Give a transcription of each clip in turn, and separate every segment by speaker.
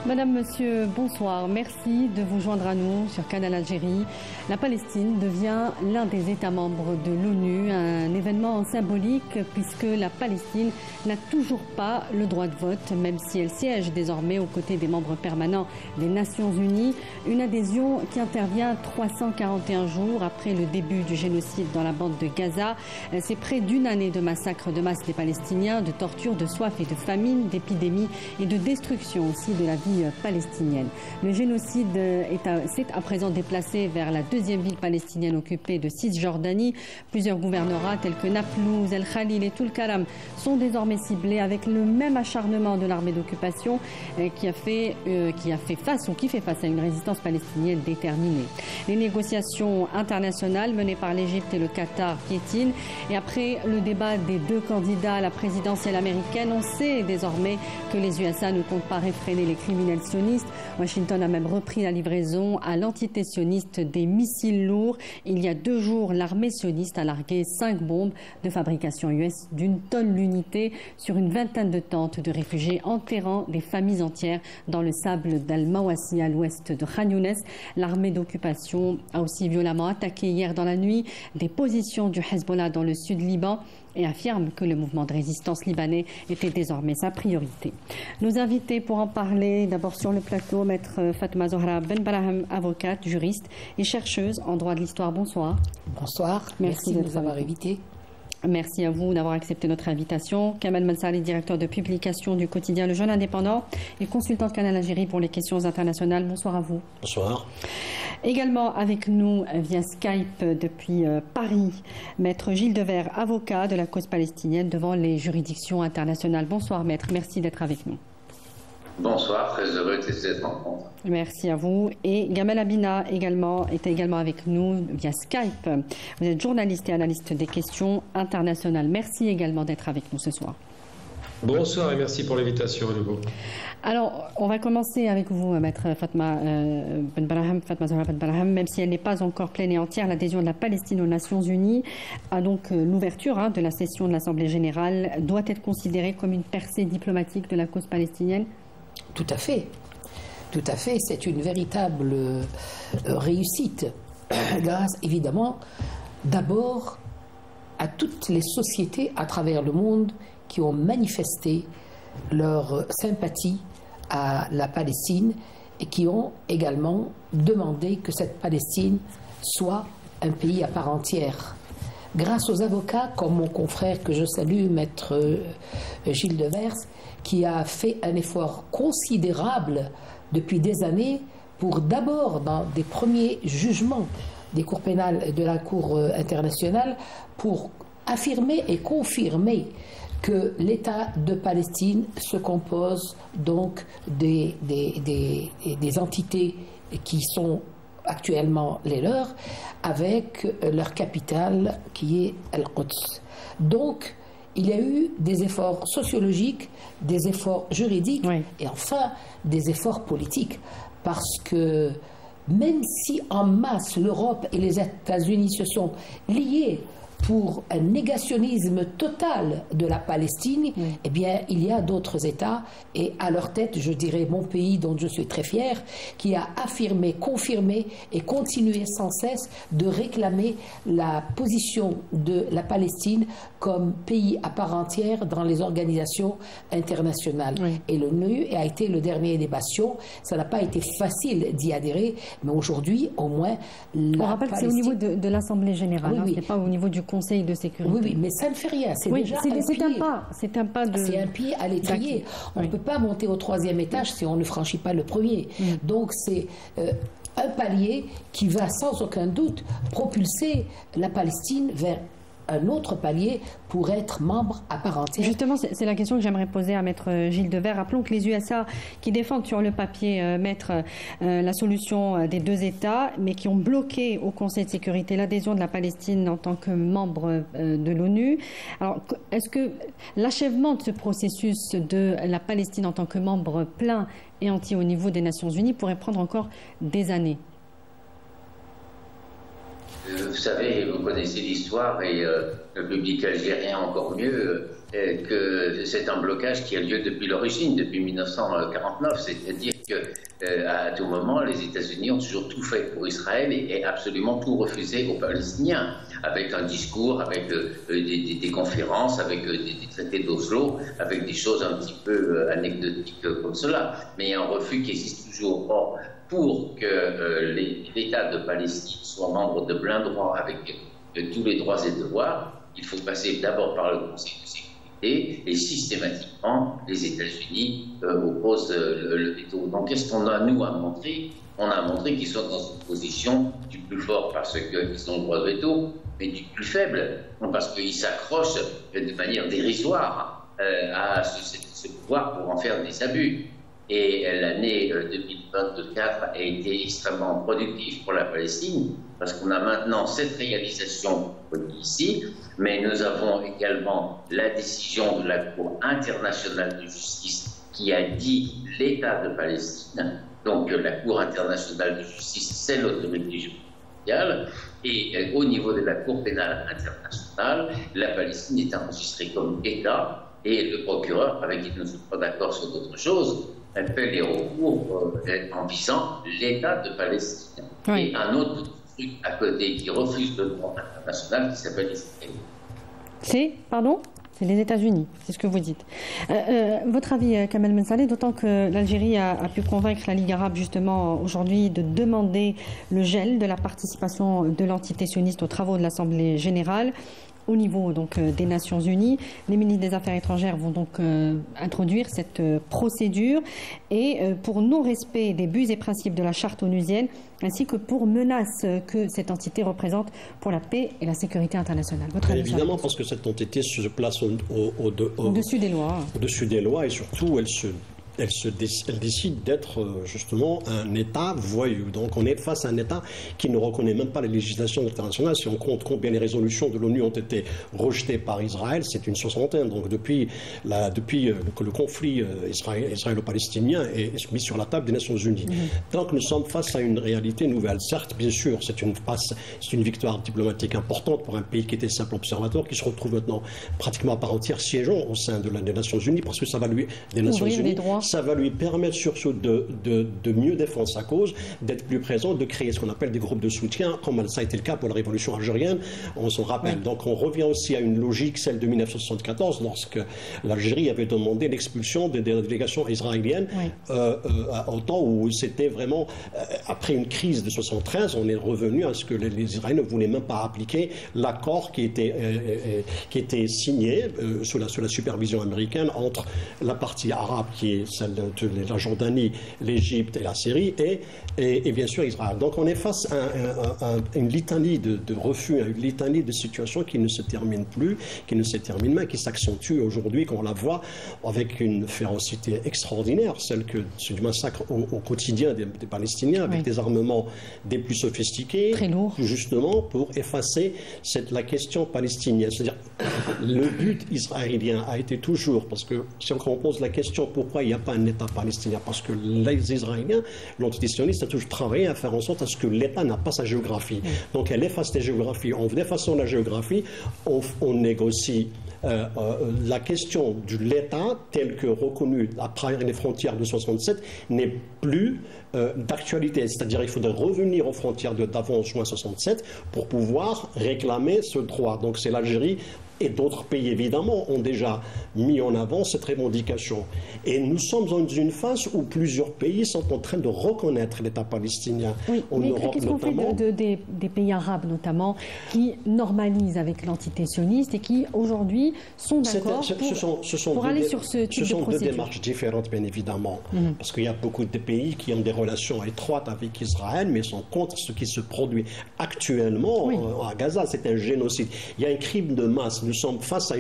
Speaker 1: Madame, Monsieur, bonsoir. Merci de vous joindre à nous sur Canal Algérie. La Palestine devient l'un des États membres de l'ONU, un événement symbolique puisque la Palestine n'a toujours pas le droit de vote, même si elle siège désormais aux côtés des membres permanents des Nations Unies. Une adhésion qui intervient 341 jours après le début du génocide dans la bande de Gaza. C'est près d'une année de massacre de masse des Palestiniens, de torture, de soif et de famine, d'épidémie et de destruction aussi de la vie palestinienne. Le génocide s'est à présent déplacé vers la deuxième ville palestinienne occupée de Cisjordanie. Plusieurs gouvernorats tels que Naplouse, El Khalil et Tulkaram sont désormais ciblés avec le même acharnement de l'armée d'occupation qui fait face à une résistance palestinienne déterminée. Les négociations internationales menées par l'Égypte et le Qatar piétinent et après le débat des deux candidats à la présidentielle américaine, on sait désormais que les USA ne comptent pas réfréner les criminels sionistes. Washington a même repris la livraison à l'entité sioniste des missiles lourds. Il y a 2 jours, l'armée sioniste a largué 5 bombes de fabrication US d'une tonne l'unité sur une vingtaine de tentes de réfugiés, enterrant des familles entières dans le sable d'Al-Mawasi à l'ouest de Khan Younes. L'armée d'occupation a aussi violemment attaqué hier dans la nuit des positions du Hezbollah dans le sud Liban et affirme que le mouvement de résistance libanais était désormais sa priorité. Nos invités pour en parler, d'abord sur le plateau, maître Fatma Zohra Ben-Baraham, avocate, juriste et chercheuse en droit de l'histoire. Bonsoir.
Speaker 2: Bonsoir, merci de nous avoir invités.
Speaker 1: Merci à vous d'avoir accepté notre invitation. Kamal Mansali, directeur de publication du quotidien Le Jeune Indépendant et consultant de Canal Algérie pour les questions internationales. Bonsoir à vous.
Speaker 3: Bonsoir.
Speaker 1: Également avec nous via Skype depuis Paris, maître Gilles Devers, avocat de la cause palestinienne devant les juridictions internationales. Bonsoir maître, merci d'être avec nous.
Speaker 4: Bonsoir, très heureux d'être en compte.
Speaker 1: Merci à vous. Et Gamel Abina était également avec nous via Skype. Vous êtes journaliste et analyste des questions internationales. Merci également d'être avec nous ce soir.
Speaker 3: Bonsoir et merci pour l'invitation à nouveau.
Speaker 1: Alors, on va commencer avec vous, maître Fatma Zohra Ben-Baraham, même si elle n'est pas encore pleine et entière. L'adhésion de la Palestine aux Nations Unies a donc l'ouverture de la session de l'Assemblée générale doit être considérée comme une percée diplomatique de la cause palestinienne.
Speaker 2: Tout à fait. Tout à fait. C'est une véritable réussite. Grâce, évidemment, d'abord à toutes les sociétés à travers le monde qui ont manifesté leur sympathie à la Palestine et qui ont également demandé que cette Palestine soit un pays à part entière. Grâce aux avocats, comme mon confrère que je salue, maître Gilles Devers, qui a fait un effort considérable depuis des années pour d'abord, dans des premiers jugements des cours pénales de la Cour internationale, pour affirmer et confirmer que l'État de Palestine se compose donc des entités qui sont actuellement les leurs, avec leur capitale qui est Al-Quds. Donc, il y a eu des efforts sociologiques, des efforts juridiques et enfin des efforts politiques. Parce que même si en masse l'Europe et les États-Unis se sont liés pour un négationnisme total de la Palestine, eh bien, il y a d'autres États, et à leur tête, je dirais, mon pays dont je suis très fier, qui a affirmé, confirmé et continué sans cesse de réclamer la position de la Palestine comme pays à part entière dans les organisations internationales. Et l'ONU a été le dernier des bastions. Ça n'a pas été facile d'y adhérer, mais aujourd'hui, au moins,
Speaker 1: on rappelle que c'est au niveau de l'Assemblée générale, ce n'est pas au niveau du Conseil de sécurité.
Speaker 2: Oui, mais ça ne fait rien. C'est déjà
Speaker 1: c'est un pas de...
Speaker 2: C'est un pied à l'étrier. On ne peut pas monter au 3e étage si on ne franchit pas le premier. Donc c'est un palier qui va sans aucun doute propulser la Palestine vers un autre palier pour être membre à part entière.
Speaker 1: Justement, c'est la question que j'aimerais poser à maître Gilles Devers. Rappelons que les USA, qui défendent sur le papier, maître, la solution des 2 États, mais qui ont bloqué au Conseil de sécurité l'adhésion de la Palestine en tant que membre de l'ONU. Alors, est-ce que l'achèvement de ce processus de la Palestine en tant que membre plein et entier au niveau des Nations Unies pourrait prendre encore des années?
Speaker 4: Vous savez, vous connaissez l'histoire et le public algérien encore mieux, que c'est un blocage qui a lieu depuis l'origine, depuis 1949. C'est-à-dire qu'à tout moment, les États-Unis ont toujours tout fait pour Israël et absolument tout refusé aux Palestiniens, avec un discours, avec des conférences, avec des traités d'Oslo, avec des choses un petit peu anecdotiques comme cela. Mais il y a un refus qui existe toujours. Or, pour que l'État de Palestine soit membre de plein droit avec tous les droits et devoirs, il faut passer d'abord par le Conseil de sécurité et systématiquement les États-Unis opposent le veto. Donc qu'est-ce qu'on a nous à montrer? On a montré qu'ils sont dans une position du plus fort parce qu'ils ont le droit de veto, mais du plus faible parce qu'ils s'accrochent de manière dérisoire à ce pouvoir pour en faire des abus. Et l'année 2024 a été extrêmement productive pour la Palestine, parce qu'on a maintenant cette réalisation ici, mais nous avons également la décision de la Cour internationale de justice qui a dit l'État de Palestine. Donc la Cour internationale de justice, c'est l'autorité judiciaire, et au niveau de la Cour pénale internationale, la Palestine est enregistrée comme État, et le procureur, avec qui nous ne sommes pas d'accord sur d'autres choses, fait les recours en visant l'État de Palestine. Oui. Et un autre truc à côté qui refuse le droit international qui s'appelle Israël.
Speaker 1: C'est les États-Unis, c'est ce que vous dites. Votre avis, Kamel Mensali, d'autant que l'Algérie a pu convaincre la Ligue arabe justement aujourd'hui de demander le gel de la participation de l'entité sioniste aux travaux de l'Assemblée générale. Au niveau donc des Nations Unies, les ministres des Affaires étrangères vont donc introduire cette procédure et pour non-respect des buts et principes de la charte onusienne ainsi que pour menace que cette entité représente pour la paix et la sécurité internationale.
Speaker 5: Évidemment, parce que cette entité se place
Speaker 1: au-dessus des lois.
Speaker 5: Au-dessus des lois et surtout elle décide d'être justement un État voyou. Donc on est face à un État qui ne reconnaît même pas les législations internationales. Si on compte combien les résolutions de l'ONU ont été rejetées par Israël, c'est une soixantaine. Donc depuis que le conflit israélo-palestinien est mis sur la table des Nations Unies. Donc nous sommes face à une réalité nouvelle. Certes, bien sûr, c'est une victoire diplomatique importante pour un pays qui était simple observateur, qui se retrouve maintenant pratiquement à part entière siégeant au sein des Nations Unies, parce que ça va lui ça va lui permettre surtout de mieux défendre sa cause, d'être plus présent, de créer ce qu'on appelle des groupes de soutien, comme ça a été le cas pour la révolution algérienne, on s'en rappelle. Oui. Donc on revient aussi à une logique, celle de 1974, lorsque l'Algérie avait demandé l'expulsion des délégations israéliennes, au temps où c'était vraiment, après une crise de 73, on est revenu à ce que les Israéliens ne voulaient même pas appliquer l'accord qui était signé sous la supervision américaine entre la partie arabe qui est celle de la Jordanie, l'Égypte et la Syrie, et bien sûr Israël. Donc on est face à une litanie de refus, à une litanie de situations qui ne se terminent plus, qui ne se terminent pas, qui s'accentue aujourd'hui, comme on la voit, avec une férocité extraordinaire, celle du massacre au quotidien des Palestiniens, avec des armements des plus sophistiqués,
Speaker 1: très lourds,
Speaker 5: justement pour effacer la question palestinienne. C'est-à-dire, le but israélien a été toujours, parce que si on pose la question pourquoi il n'y a pas un État palestinien, parce que les Israéliens, l'entité sioniste a toujours travaillé à faire en sorte à ce que l'État n'a pas sa géographie. Donc elle efface la géographie. En effaçant la géographie, on négocie la question de l'État tel que reconnu après les frontières de 1967 n'est plus d'actualité. C'est-à-dire qu'il faudrait revenir aux frontières d'avant juin 67 pour pouvoir réclamer ce droit. Donc c'est l'Algérie et d'autres pays, évidemment, ont déjà mis en avant cette revendication. Et nous sommes dans une phase où plusieurs pays sont en train de reconnaître l'État palestinien.
Speaker 1: Oui, mais qu'est-ce qu'on fait des pays arabes, notamment, qui normalisent avec l'entité sioniste et qui, aujourd'hui, sont d'accord pour aller sur ce type de procédure? Ce sont deux démarches différentes, bien évidemment. Parce qu'il y a beaucoup de pays qui ont des relations étroites avec Israël, mais sont contre ce qui se produit actuellement à Gaza. C'est un génocide. Il y a un crime de masse. Nous sommes face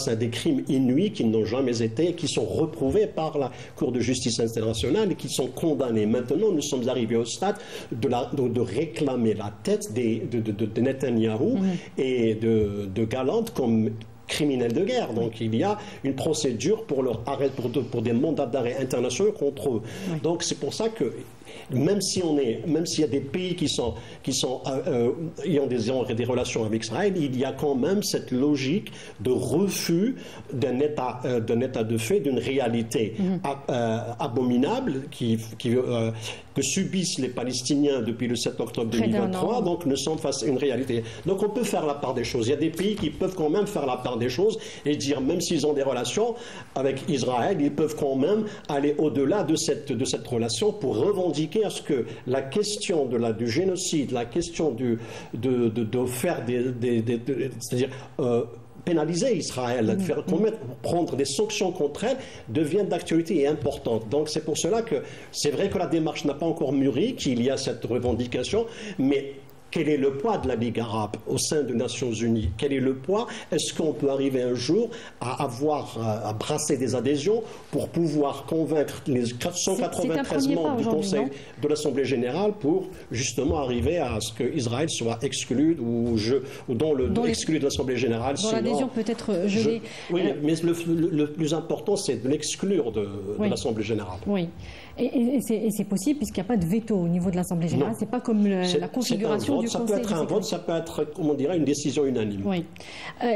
Speaker 1: à des crimes inouïs qui n'ont jamais été, qui sont reprouvés par la Cour de justice internationale et qui sont condamnés. Maintenant, nous sommes arrivés au stade de réclamer la tête de Netanyahou et de Gallant comme criminels de guerre. Donc il y a une procédure pour leur arrêt, pour des mandats d'arrêt internationaux contre eux. Donc c'est pour ça que
Speaker 5: même s'il y a des pays qui ont des relations avec Israël, il y a quand même cette logique de refus d'un état de fait, d'une réalité abominable que subissent les Palestiniens depuis le 7 octobre 2023, donc nous sommes face à une réalité. Donc on peut faire la part des choses. Il y a des pays qui peuvent quand même faire la part des choses et dire, même s'ils ont des relations avec Israël, ils peuvent quand même aller au-delà de cette relation pour revendiquer à ce que la question du génocide, la question de faire c'est-à-dire pénaliser Israël, prendre des sanctions contre elle, devient d'actualité et importante. Donc c'est pour cela que c'est vrai que la démarche n'a pas encore mûri, qu'il y a cette revendication, mais quel est le poids de la Ligue arabe au sein des Nations Unies? Quel est le poids? Est-ce qu'on peut arriver un jour à brasser des adhésions pour pouvoir convaincre les 493 membres du Conseil de l'Assemblée Générale pour justement arriver à ce qu'Israël soit exclu exclu de l'Assemblée Générale?
Speaker 1: Dans l'adhésion peut être gelée.
Speaker 5: Oui, mais le plus important, c'est de l'exclure de l'Assemblée Générale.
Speaker 1: Oui. Et c'est possible puisqu'il n'y a pas de veto au niveau de l'Assemblée Générale. C'est pas comme la configuration du Conseil.
Speaker 5: Ça peut être un vote, ça peut être, comment on dirait, une décision unanime.
Speaker 1: Oui.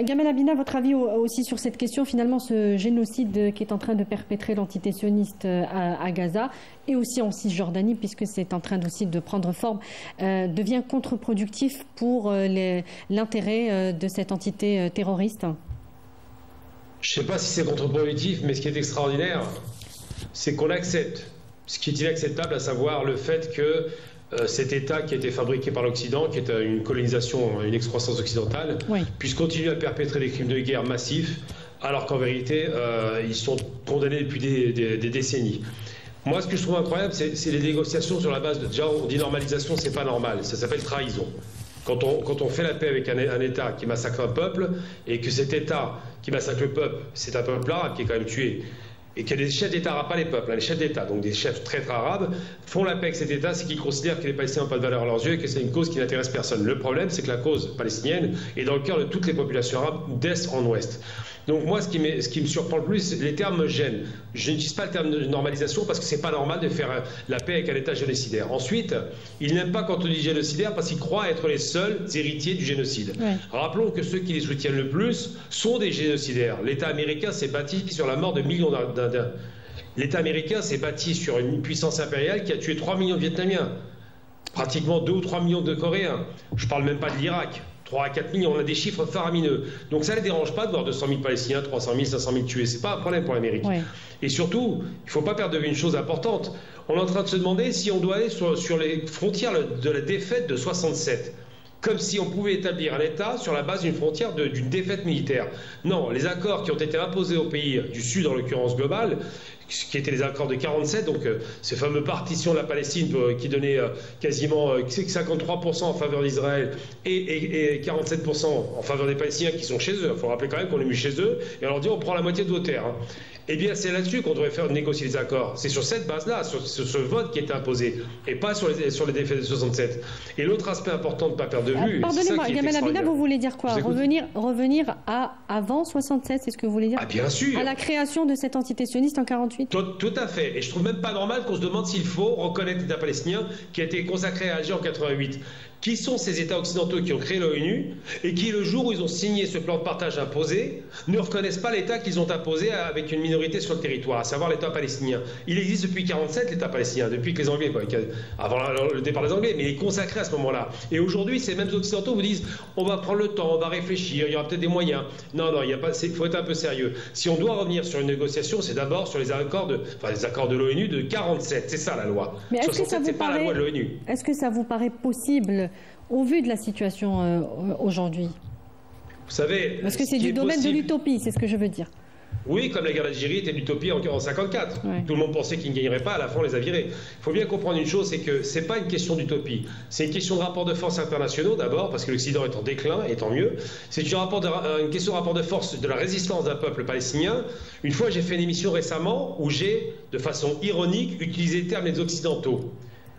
Speaker 1: Gamel Abina, votre avis aussi sur cette question, finalement, ce génocide qui est en train de perpétrer l'entité sioniste à Gaza et aussi en Cisjordanie, puisque c'est en train aussi de prendre forme, devient contre-productif pour l'intérêt de cette entité terroriste?
Speaker 3: Je ne sais pas si c'est contre-productif, mais ce qui est extraordinaire, c'est qu'on accepte ce qui est inacceptable, à savoir le fait que cet État qui a été fabriqué par l'Occident, qui est une colonisation, une excroissance occidentale, puisse continuer à perpétrer des crimes de guerre massifs, alors qu'en vérité, ils sont condamnés depuis des décennies. Moi, ce que je trouve incroyable, c'est les négociations sur la base de... Déjà, on dit normalisation, c'est pas normal, ça s'appelle trahison. Quand on fait la paix avec un État qui massacre un peuple, et que cet État qui massacre le peuple, c'est un peuple arabe qui est quand même tué, et que les chefs d'État arabes, pas les peuples, les chefs d'État, donc des chefs traîtres arabes, font la paix avec cet État, c'est qu'ils considèrent que les Palestiniens n'ont pas de valeur à leurs yeux et que c'est une cause qui n'intéresse personne. Le problème, c'est que la cause palestinienne est dans le cœur de toutes les populations arabes, d'est en ouest. Donc moi, ce qui me surprend le plus, les termes me gênent. Je n'utilise pas le terme de normalisation parce que c'est pas normal de faire la paix avec un État génocidaire. Ensuite, ils n'aiment pas quand on dit génocidaire parce qu'ils croient être les seuls héritiers du génocide. Rappelons que ceux qui les soutiennent le plus sont des génocidaires. L'État américain s'est bâti sur la mort de millions d'Indiens. L'État américain s'est bâti sur une puissance impériale qui a tué 3 millions de Vietnamiens, pratiquement 2 ou 3 millions de Coréens. Je ne parle même pas de l'Irak. 3 à 4 millions, on a des chiffres faramineux. Donc ça ne les dérange pas de voir 200 000 Palestiniens, 300 000, 500 000 tués. Ce n'est pas un problème pour l'Amérique. Et surtout, il ne faut pas perdre de vue une chose importante. On est en train de se demander si on doit aller sur les frontières de la défaite de 67. Comme si on pouvait établir un État sur la base d'une frontière d'une défaite militaire. Non, les accords qui ont été imposés aux pays du Sud, en l'occurrence globale, qui étaient les accords de 47, donc ces fameuses partitions de la Palestine qui donnaient quasiment 53% en faveur d'Israël et 47% en faveur des Palestiniens qui sont chez eux. Il faut rappeler quand même qu'on est mis chez eux et on leur dit on prend la moitié de vos terres. Eh bien, c'est là-dessus qu'on devrait négocier les accords. C'est sur cette base-là, sur ce vote qui est imposé, et pas sur les défaites de 67. Et l'autre aspect important de ne pas perdre de vue...
Speaker 1: Pardonnez-moi, Gamel Abina, vous voulez dire quoi? Revenir à avant 67, c'est ce que vous voulez dire?
Speaker 3: Ah, bien sûr.
Speaker 1: À la création de cette entité sioniste en 48?
Speaker 3: Tout à fait. Et je trouve même pas normal qu'on se demande s'il faut reconnaître l'État palestinien qui a été consacré à Alger en 88. Qui sont ces États occidentaux qui ont créé l'ONU et qui, le jour où ils ont signé ce plan de partage imposé, ne reconnaissent pas l'État qu'ils ont imposé avec une minorité sur le territoire, à savoir l'État palestinien. Il existe depuis 1947 l'État palestinien, depuis que les Anglais, avant le départ des Anglais, mais il est consacré à ce moment-là. Et aujourd'hui, ces mêmes occidentaux vous disent on va prendre le temps, on va réfléchir, il y aura peut-être des moyens. Non, il faut être un peu sérieux. Si on doit revenir sur une négociation, c'est d'abord sur les accords de l'ONU de 47. C'est ça la loi.
Speaker 1: Mais
Speaker 3: 67, c'est pas la loi de l'ONU.
Speaker 1: Est-ce que ça vous paraît possible au vu de la situation aujourd'hui?
Speaker 3: Vous savez...
Speaker 1: Parce que c'est du domaine de l'utopie, c'est ce que je veux dire.
Speaker 3: Oui, comme la guerre d'Algérie était l'utopie en 1954. Tout le monde pensait qu'ils ne gagneraient pas, à la fin on les a virés. Il faut bien comprendre une chose, c'est que ce n'est pas une question d'utopie. C'est une question de rapport de force internationaux d'abord, parce que l'Occident est en déclin, et tant mieux. C'est une question de rapport de force de la résistance d'un peuple palestinien. Une fois, j'ai fait une émission récemment où j'ai, de façon ironique, utilisé le terme des Occidentaux.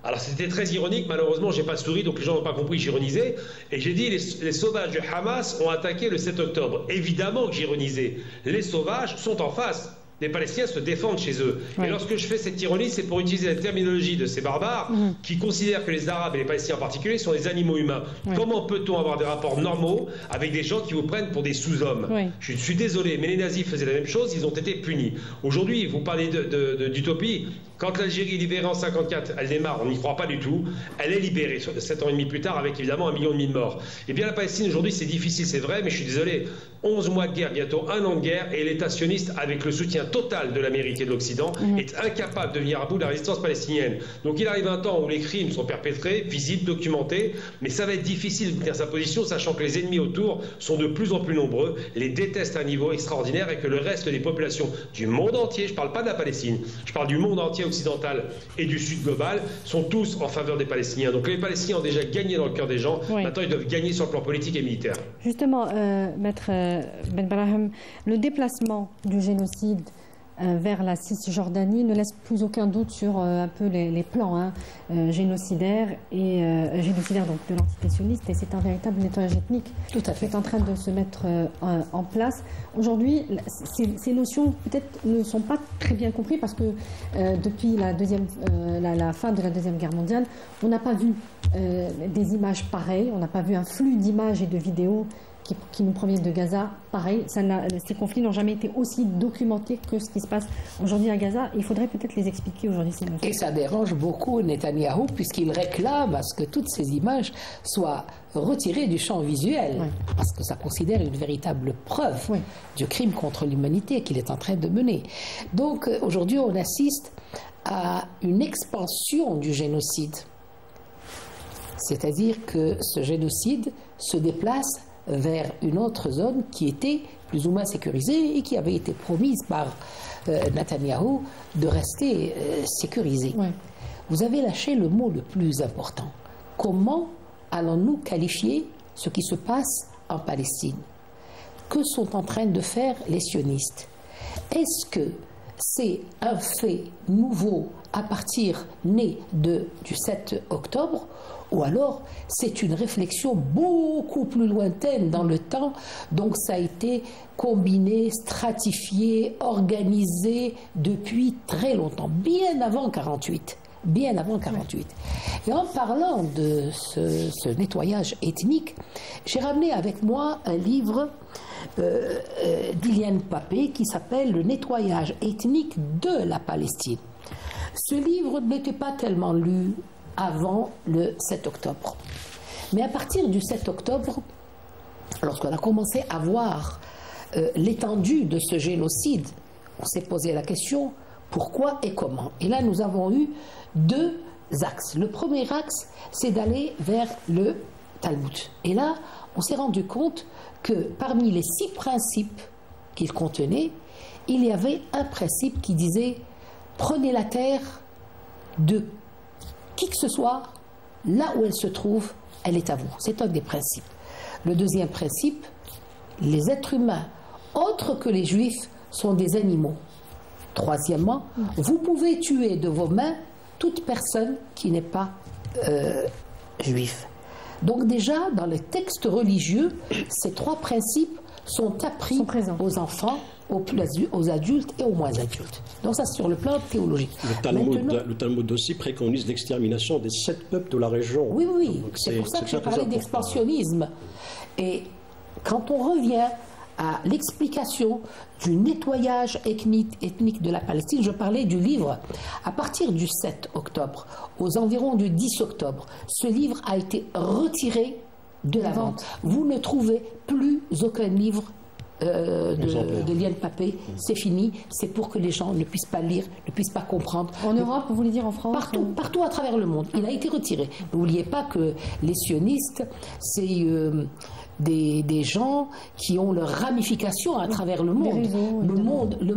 Speaker 3: Alors c'était très ironique, malheureusement j'ai pas souri, donc les gens n'ont pas compris que j'ironisais. Et j'ai dit les sauvages du Hamas ont attaqué le 7 octobre. Évidemment que j'ironisais. Les sauvages sont en face. Les Palestiniens se défendent chez eux.
Speaker 1: Ouais.
Speaker 3: Et lorsque je fais cette ironie, c'est pour utiliser la terminologie de ces barbares qui considèrent que les Arabes et les Palestiniens en particulier sont des animaux humains.
Speaker 1: Ouais.
Speaker 3: Comment peut-on avoir des rapports normaux avec des gens qui vous prennent pour des sous-hommes?
Speaker 1: Ouais.
Speaker 3: Je suis désolé, mais les nazis faisaient la même chose, ils ont été punis. Aujourd'hui, vous parlez d'utopie. Quand l'Algérie est libérée en 1954, elle démarre, on n'y croit pas du tout. Elle est libérée 7 ans et demi plus tard avec évidemment 1,5 million de morts. Eh bien la Palestine aujourd'hui c'est difficile, c'est vrai, mais je suis désolé. 11 mois de guerre, bientôt 1 an de guerre, et l'État sioniste, avec le soutien total de l'Amérique et de l'Occident, est incapable de venir à bout de la résistance palestinienne. Donc il arrive un temps où les crimes sont perpétrés, visibles, documentés, mais ça va être difficile de tenir sa position, sachant que les ennemis autour sont de plus en plus nombreux, les détestent à un niveau extraordinaire et que le reste des populations du monde entier, je ne parle pas de la Palestine, je parle du monde entier occidental et du sud global, sont tous en faveur des Palestiniens. Donc les Palestiniens ont déjà gagné dans le cœur des gens, maintenant ils doivent gagner sur le plan politique et militaire.
Speaker 1: Justement, Maître Ben Brahim, le déplacement du génocide vers la Cisjordanie ne laisse plus aucun doute sur un peu les plans génocidaires donc de l'entité sioniste, et c'est un véritable nettoyage ethnique
Speaker 2: Tout à fait.
Speaker 1: qui est en train de se mettre en place. Aujourd'hui, ces notions peut-être ne sont pas très bien comprises parce que depuis la fin de la Deuxième Guerre mondiale, on n'a pas vu des images pareilles, on n'a pas vu un flux d'images et de vidéos qui nous proviennent de Gaza. Pareil, ces conflits n'ont jamais été aussi documentés que ce qui se passe aujourd'hui à Gaza. Il faudrait peut-être les expliquer aujourd'hui.
Speaker 2: Et ça dérange beaucoup Netanyahou puisqu'il réclame à ce que toutes ces images soient retirées du champ visuel, parce que ça considère une véritable preuve du crime contre l'humanité qu'il est en train de mener. Donc aujourd'hui on assiste à une expansion du génocide. C'est-à-dire que ce génocide se déplace vers une autre zone qui était plus ou moins sécurisée et qui avait été promise par Netanyahou de rester sécurisée. Vous avez lâché le mot le plus important. Comment allons-nous qualifier ce qui se passe en Palestine? Que sont en train de faire les sionistes? Est-ce que c'est un fait nouveau à partir né du 7 octobre, ou alors c'est une réflexion beaucoup plus lointaine dans le temps, donc ça a été combiné, stratifié, organisé depuis très longtemps, bien avant 48. Bien avant 48. Et en parlant de ce nettoyage ethnique, j'ai ramené avec moi un livre d'Iliane Papé qui s'appelle « Le nettoyage ethnique de la Palestine ». Ce livre n'était pas tellement lu avant le 7 octobre. Mais à partir du 7 octobre, lorsqu'on a commencé à voir l'étendue de ce génocide, on s'est posé la question pourquoi et comment. Et là, nous avons eu deux axes. Le premier axe, c'est d'aller vers le Talmud. Et là, on s'est rendu compte que parmi les 6 principes qu'il contenait, il y avait un principe qui disait « Prenez la terre de qui que ce soit, là où elle se trouve, elle est à vous ». C'est un des principes. Le deuxième principe, les êtres humains, autres que les juifs, sont des animaux. Troisièmement, vous pouvez tuer de vos mains toute personne qui n'est pas juif. Donc déjà, dans les textes religieux, ces 3 principes sont appris aux enfants, aux adultes et aux moins adultes. Donc ça, c'est sur le plan théologique.
Speaker 5: Le Talmud aussi préconise l'extermination des 7 peuples de la région.
Speaker 2: Oui, oui, c'est pour ça que je parlais d'expansionnisme. Et quand on revient à l'explication du nettoyage ethnique de la Palestine, je parlais du livre. À partir du 7 octobre, aux environs du 10 octobre, ce livre a été retiré de la vente. Vous ne trouvez plus aucun livre de Liane Papé. C'est fini. C'est pour que les gens ne puissent pas lire, ne puissent pas comprendre.
Speaker 1: En Europe, vous voulez dire en France?
Speaker 2: Partout à travers le monde. Il a été retiré. N'oubliez pas que les sionistes, c'est des gens qui ont leurs ramifications à travers le monde. Le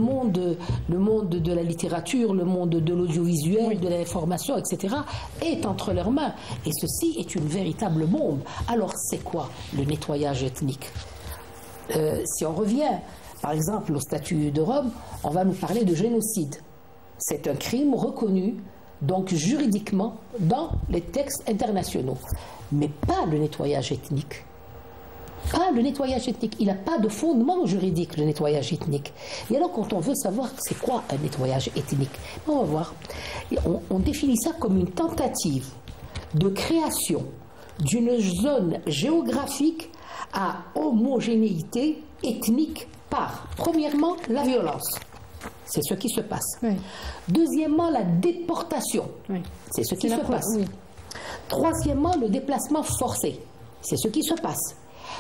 Speaker 2: monde de la littérature, le monde de l'audiovisuel, de l'information, etc. est entre leurs mains. Et ceci est une véritable bombe. Alors c'est quoi le nettoyage ethnique? Si on revient, par exemple, au statut de Rome, on va nous parler de génocide. C'est un crime reconnu, donc juridiquement, dans les textes internationaux. Mais pas le nettoyage ethnique. Pas le nettoyage ethnique. Il n'a pas de fondement juridique, le nettoyage ethnique. Et alors, quand on veut savoir c'est quoi un nettoyage ethnique, on va voir. On définit ça comme une tentative de création d'une zone géographique à homogénéité ethnique par, premièrement, la violence. C'est ce qui se passe. Oui. Deuxièmement, la déportation. Oui. C'est ce qui se passe. Oui. Troisièmement, le déplacement forcé. C'est ce qui se passe.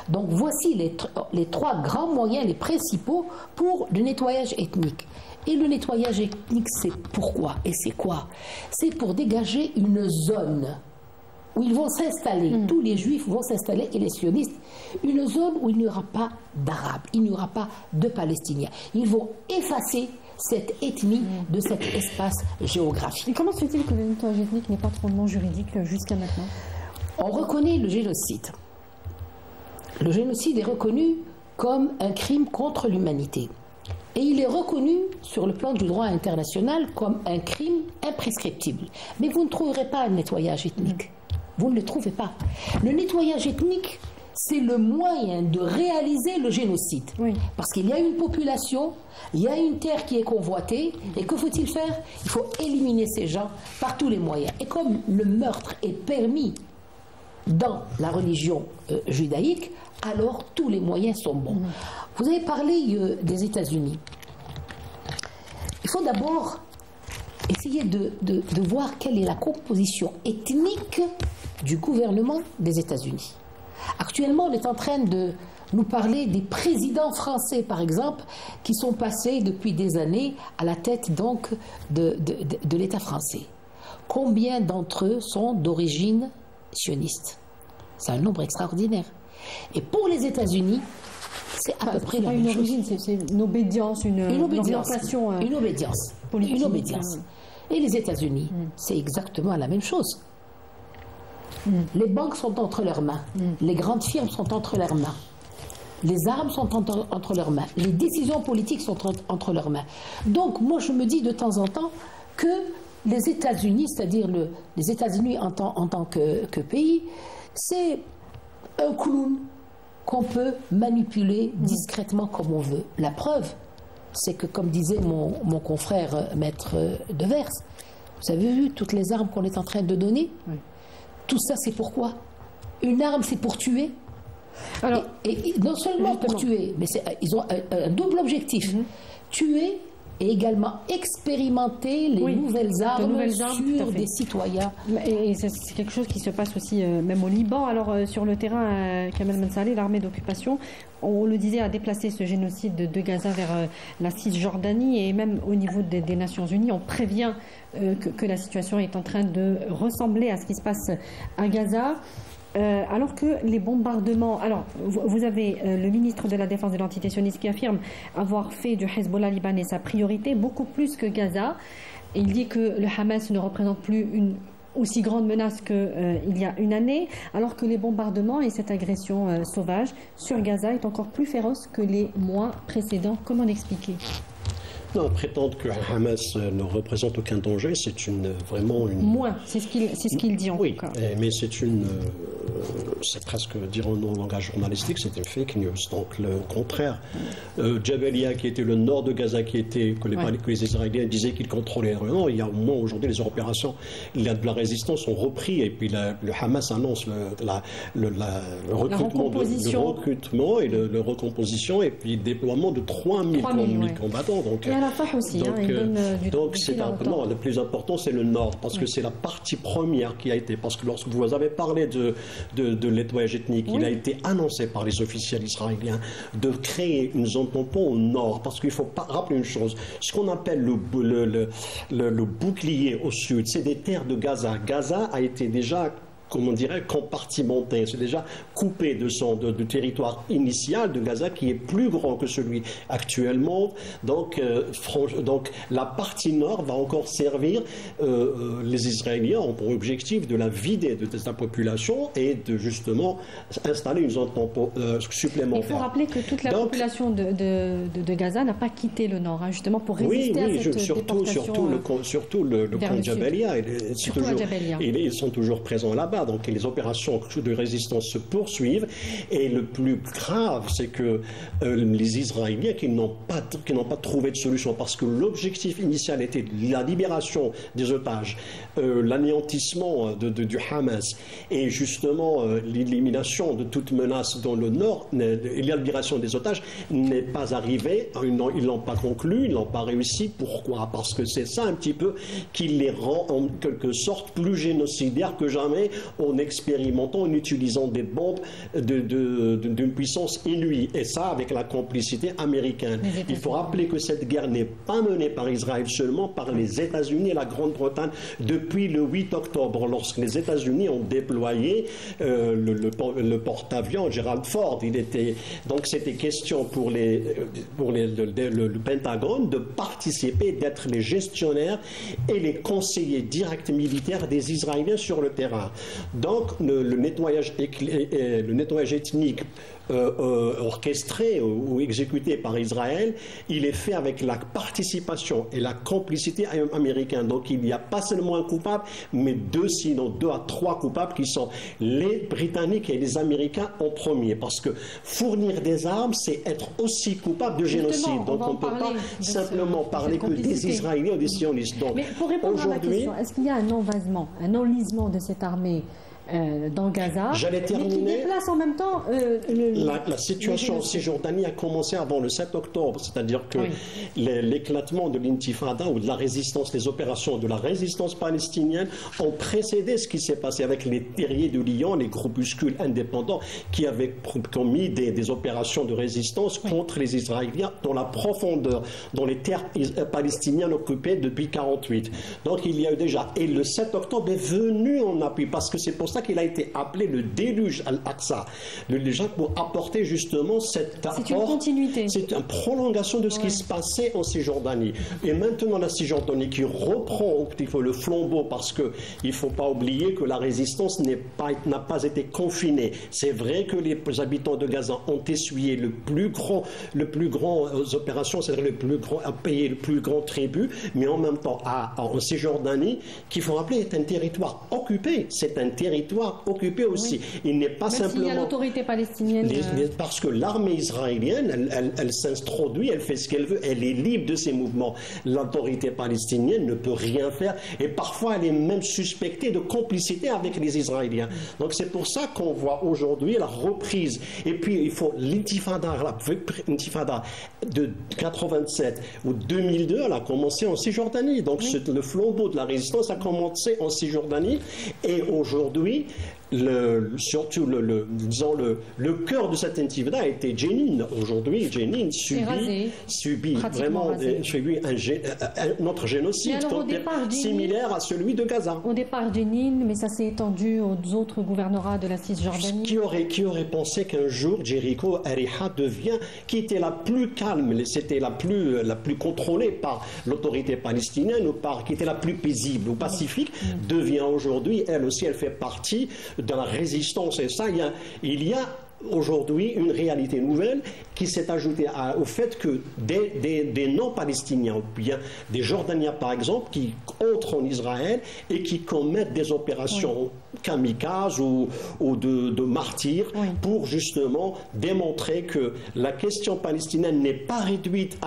Speaker 2: Donc voici les trois grands moyens, les principaux pour le nettoyage ethnique. Et le nettoyage ethnique, c'est pourquoi et c'est quoi? C'est pour dégager une zone où ils vont s'installer, tous les juifs vont s'installer et les sionistes, une zone où il n'y aura pas d'Arabes, il n'y aura pas de Palestiniens. Ils vont effacer cette ethnie de cet espace géographique.
Speaker 1: Et comment se fait-il que le nettoyage ethnique n'ait pas de fondement juridique jusqu'à maintenant?
Speaker 2: On reconnaît le génocide. Le génocide est reconnu comme un crime contre l'humanité. Et il est reconnu sur le plan du droit international comme un crime imprescriptible. Mais vous ne trouverez pas un nettoyage ethnique. Vous ne le trouvez pas. Le nettoyage ethnique, c'est le moyen de réaliser le génocide. Oui. Parce qu'il y a une population, il y a une terre qui est convoitée, et que faut-il faire? Il faut éliminer ces gens par tous les moyens. Et comme le meurtre est permis dans la religion judaïque, alors tous les moyens sont bons. Vous avez parlé des États-Unis. Il faut d'abord essayer de voir quelle est la composition ethnique du gouvernement des États-Unis. Actuellement, on est en train de nous parler des présidents français, par exemple, qui sont passés depuis des années à la tête donc de l'État français. Combien d'entre eux sont d'origine sioniste? C'est un nombre extraordinaire. Et pour les États-Unis, c'est à peu près la même chose.
Speaker 1: C'est une obédience, une orientation.
Speaker 2: Une obédience. Politique. Une obédience. Et les États-Unis, c'est exactement la même chose. Les banques sont entre leurs mains. Les grandes firmes sont entre leurs mains. Les armes sont entre leurs mains. Les décisions politiques sont entre leurs mains. Donc, moi, je me dis de temps en temps que les États-Unis, c'est-à-dire les États-Unis en tant que pays, c'est un clown qu'on peut manipuler discrètement comme on veut. La preuve, c'est que, comme disait mon confrère maître Devers, vous avez vu toutes les armes qu'on est en train de donner? Oui. Tout ça, c'est pourquoi? Une arme, c'est pour tuer. Alors, et non seulement pour tuer, mais ils ont un double objectif. Tuer et également expérimenter les nouvelles armes sur des citoyens.
Speaker 1: Et c'est quelque chose qui se passe aussi même au Liban. Alors sur le terrain, Kamel Mansaleh, l'armée d'occupation, on le disait, a déplacé ce génocide de Gaza vers la Cisjordanie, et même au niveau des Nations Unies, on prévient que la situation est en train de ressembler à ce qui se passe à Gaza. Alors que les bombardements... Alors, vous avez le ministre de la Défense de l'entité sioniste qui affirme avoir fait du Hezbollah libanais sa priorité, beaucoup plus que Gaza. Il dit que le Hamas ne représente plus une aussi grande menace qu'il y a une année, alors que les bombardements et cette agression sauvage sur Gaza est encore plus féroce que les mois précédents. Comment l'expliquer ?
Speaker 5: Non, prétendre que Hamas ne représente aucun danger, c'est vraiment une...
Speaker 1: Moins, c'est ce qu'il dit en tout cas.
Speaker 5: Oui, mais c'est c'est presque, dire en langage journalistique, c'est une fake news. Donc le contraire. Jabalia, qui était le nord de Gaza, que les Israéliens disaient qu'ils contrôlaient. Non, il y a au moins aujourd'hui les opérations de la résistance ont repris, et puis le Hamas annonce le recrutement et le recomposition, et puis le déploiement de 3000 combattants. Donc,
Speaker 1: et à la fin aussi,
Speaker 5: le plus important, c'est le nord, parce que c'est la partie première qui a été, parce que lorsque vous avez parlé de nettoyage ethnique, il a été annoncé par les officiels israéliens de créer une zone tampon au nord, parce qu'il faut pas rappeler une chose, ce qu'on appelle le bouclier au sud, c'est des terres de Gaza. Gaza a été déjà, comment on dirait, compartimenté, c'est déjà coupé du territoire initial de Gaza, qui est plus grand que celui actuellement. Donc la partie nord va encore servir, les Israéliens ont pour objectif de la vider de sa population et de justement installer une zone supplémentaire.
Speaker 1: Il faut rappeler que toute la population de Gaza n'a pas quitté le nord, justement pour résister à cette déportation.
Speaker 5: Surtout le camp de Jabalia. Ils sont toujours présents là-bas. combat. Donc les opérations de résistance se poursuivent. Et le plus grave, c'est que les Israéliens qui n'ont pas trouvé de solution, parce que l'objectif initial était la libération des otages, l'anéantissement du Hamas et justement l'élimination de toute menace dans le nord, et la libération des otages n'est pas arrivée. Ils n'ont pas conclu, ils n'ont pas réussi. Pourquoi? Parce que c'est ça un petit peu qui les rend en quelque sorte plus génocidaires que jamais, en expérimentant, en utilisant des bombes d'une puissance inouïe. Et ça avec la complicité américaine. Il faut rappeler que cette guerre n'est pas menée par Israël seulement, par les États-Unis et la Grande-Bretagne depuis le 8 octobre, lorsque les États-Unis ont déployé le porte-avions Gerald Ford. Donc c'était question pour le Pentagone de participer, d'être les gestionnaires et les conseillers directs militaires des Israéliens sur le terrain. Donc le nettoyage ethnique orchestré ou exécuté par Israël, il est fait avec la participation et la complicité américaine. Donc il n'y a pas seulement un coupable, mais sinon 2 à 3 coupables qui sont les Britanniques et les Américains en premier. Parce que fournir des armes, c'est être aussi coupable de génocide. Donc on ne peut pas simplement parler que des Israéliens ou des sionistes. Donc,
Speaker 1: mais pour répondre à ma question, est-ce qu'il y a un enlisement de cette armée dans Gaza, mais qui déplace en même temps
Speaker 5: la situation en Cisjordanie a commencé avant le 7 octobre, c'est-à-dire que l'éclatement de l'intifada ou de la résistance, les opérations de la résistance palestinienne ont précédé ce qui s'est passé avec les terriers de Lyon, les groupuscules indépendants qui avaient commis des opérations de résistance contre les Israéliens dans la profondeur, dans les terres palestiniennes occupées depuis 1948. Donc il y a eu déjà, et le 7 octobre est venu en appui, parce que c'est pour ça qu'il a été appelé le déluge al-Aqsa, pour apporter justement cette apport.
Speaker 1: C'est une continuité.
Speaker 5: C'est une prolongation de ce qui se passait en Cisjordanie. Et maintenant la Cisjordanie qui reprend un petit peu le flambeau, parce qu'il ne faut pas oublier que la résistance n'a pas été confinée. C'est vrai que les habitants de Gaza ont essuyé le plus grand opérations, c'est-à-dire à payer le plus grand tribut, mais en même temps en Cisjordanie, qu'il faut rappeler, est un territoire occupé. C'est un territoire occupé aussi. Il n'est pas simplement...
Speaker 1: S'il y a l'autorité palestinienne...
Speaker 5: Parce que l'armée israélienne, elle s'introduit, elle fait ce qu'elle veut, elle est libre de ses mouvements. L'autorité palestinienne ne peut rien faire, et parfois elle est même suspectée de complicité avec les Israéliens. Donc c'est pour ça qu'on voit aujourd'hui la reprise. Et puis il faut l'intifada de 87 ou 2002, elle a commencé en Cisjordanie. Donc le flambeau de la résistance a commencé en Cisjordanie, et aujourd'hui, surtout le cœur de cette intifada a été Jenin. Aujourd'hui, Jenin subit vraiment un autre génocide similaire à celui de Gaza.
Speaker 1: Au départ, Jenin, mais ça s'est étendu aux autres gouvernorats de la Cisjordanie.
Speaker 5: Qui aurait pensé qu'un jour Jéricho, Ariha qui était la plus calme, c'était la plus contrôlée par l'autorité palestinienne, qui était la plus paisible ou pacifique, devient aujourd'hui, elle aussi, elle fait partie de la résistance. Et ça, il y a aujourd'hui une réalité nouvelle qui s'est ajoutée au fait que des non-palestiniens, ou bien des Jordaniens par exemple, qui entrent en Israël et qui commettent des opérations kamikazes ou de martyrs pour justement démontrer que la question palestinienne n'est pas réduite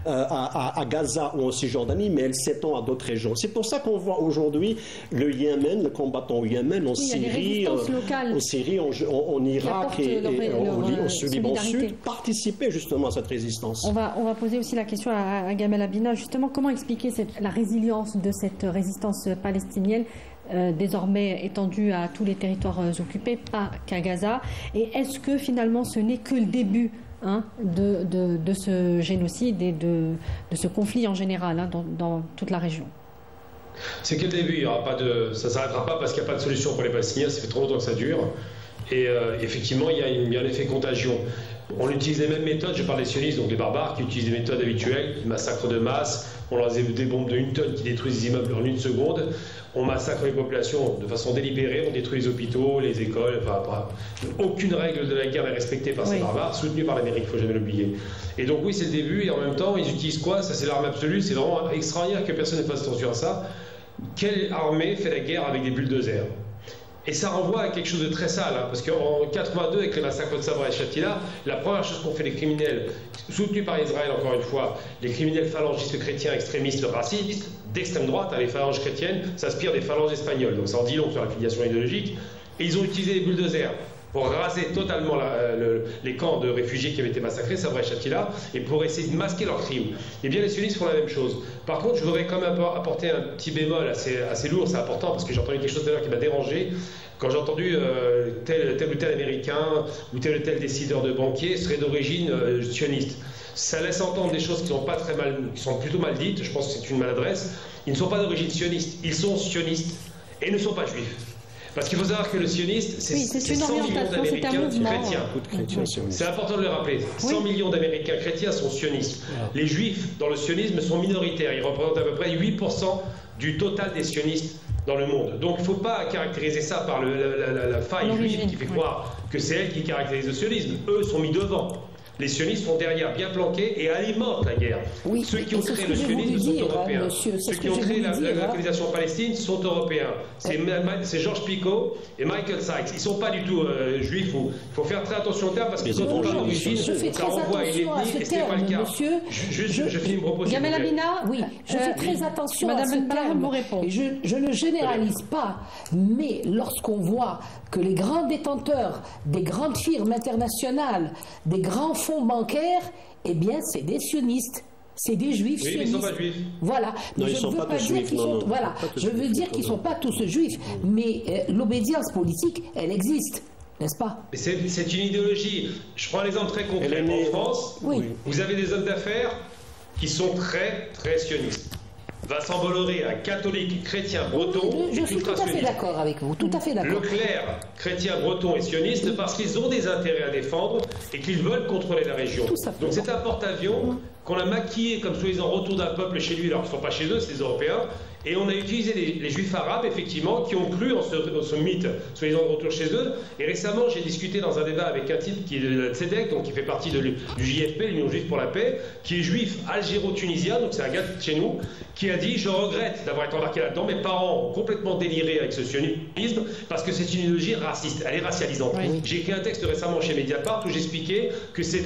Speaker 5: à Gaza ou en Cisjordanie, mais elle s'étend à d'autres régions. C'est pour ça qu'on voit aujourd'hui le Yémen, le combattant au Yémen, en Syrie, en Irak et au Liban Sud, participer justement à cette résistance.
Speaker 1: On va poser aussi la question à Gamel Abina, justement, comment expliquer la résilience de cette résistance palestinienne désormais étendue à tous les territoires occupés, pas qu'à Gaza, et est-ce que finalement ce n'est que le début de ce génocide et de ce conflit en général dans toute la région?
Speaker 3: C'est que le début, ça ne s'arrêtera pas parce qu'il n'y a pas de solution pour les Palestiniens, ça fait trop longtemps que ça dure. Et effectivement, il y a un effet contagion. On utilise les mêmes méthodes, je parle des sionistes, donc les barbares, qui utilisent les méthodes habituelles, massacre de masse, on leur a des bombes de 1 tonne qui détruisent les immeubles en 1 seconde, on massacre les populations de façon délibérée, on détruit les hôpitaux, les écoles, aucune règle de la guerre n'est respectée par ces barbares, soutenue par l'Amérique, il ne faut jamais l'oublier. Et donc oui, c'est le début, et en même temps, ils utilisent quoi? Ça, c'est l'arme absolue, c'est vraiment extraordinaire que personne ne fasse attention à ça. Quelle armée fait la guerre avec des bulldozers? Et ça renvoie à quelque chose de très sale, hein, parce qu'en 82, avec les massacres de Sabra et Shatila, la première chose qu'ont fait les criminels, soutenus par Israël encore une fois, les criminels phalangistes chrétiens extrémistes racistes, d'extrême droite, hein, les phalanges chrétiennes s'inspirent des phalanges espagnoles, donc ça en dit long sur la filiation idéologique, et ils ont utilisé les bulldozers pour raser totalement les camps de réfugiés qui avaient été massacrés, Sabra et Shatila, et pour essayer de masquer leurs crimes. Et bien les sionistes font la même chose. Par contre, je voudrais quand même apporter un petit bémol assez lourd, c'est important, parce que j'ai entendu quelque chose tout à l'heure qui m'a dérangé. Quand j'ai entendu tel ou tel Américain ou tel décideur de banquier serait d'origine sioniste. Ça laisse entendre des choses qui sont plutôt mal dites, je pense que c'est une maladresse. Ils ne sont pas d'origine sioniste, ils sont sionistes et ne sont pas juifs. Parce qu'il faut savoir que le sioniste, c'est 100 millions d'Américains chrétiens. C'est important de le rappeler. 100 millions d'Américains chrétiens sont sionistes. Les juifs dans le sionisme sont minoritaires. Ils représentent à peu près 8% du total des sionistes dans le monde. Donc il ne faut pas caractériser ça par la faille juive qui fait croire que c'est elle qui caractérise le sionisme. Eux sont mis devant. Les sionistes sont derrière, bien planqués, et alimentent la guerre. Oui, ceux qui ont créé le sionisme sont européens. Ceux qui ont créé la localisation palestine sont européens. C'est Georges Picot et Michael Sykes. Ils ne sont pas du tout juifs. Il faut faire très attention au terme parce qu'ils n'ont pas d'origine. Ça renvoie à une ethnie et ce n'est pas le cas. Je finis mon propos.
Speaker 1: Gamel Amina,
Speaker 2: oui, je fais très attention à ce terme.
Speaker 1: Vous répond.
Speaker 2: Je ne généralise pas, mais lorsqu'on voit que les grands détenteurs des grandes firmes internationales, des grands fonds bancaires, eh bien, c'est des sionistes. C'est des juifs sionistes.
Speaker 3: Mais ils ne sont pas juifs.
Speaker 2: Voilà.
Speaker 5: Non, je
Speaker 2: veux dire qu'ils ne sont pas tous juifs, mais l'obédience politique, elle existe. N'est-ce pas?
Speaker 3: C'est une idéologie. Je prends un exemple très concret. En France, vous avez des hommes d'affaires qui sont très, très sionistes. Vincent Bolloré, un catholique chrétien breton,
Speaker 2: je suis tout à fait d'accord avec vous, tout à fait d'accord.
Speaker 3: Leclerc, chrétien breton et sioniste, parce qu'ils ont des intérêts à défendre et qu'ils veulent contrôler la région. Donc c'est un porte-avions qu'on a maquillé comme soi-disant retour d'un peuple chez lui, alors qu'ils ne sont pas chez eux, c'est des Européens. Et on a utilisé les juifs arabes, effectivement, qui ont cru en ce mythe, soi-disant de retour chez eux. Et récemment, j'ai discuté dans un débat avec un type qui est de la Tzedek, donc qui fait partie du JFP, l'Union Juive pour la Paix, qui est juif algéro-tunisien, donc c'est un gars de chez nous, qui a dit « Je regrette d'avoir été embarqué là-dedans, mes parents ont complètement déliré avec ce sionisme, parce que c'est une idéologie raciste, elle est racialisante. Oui. » J'ai écrit un texte récemment chez Mediapart où j'expliquais que c'est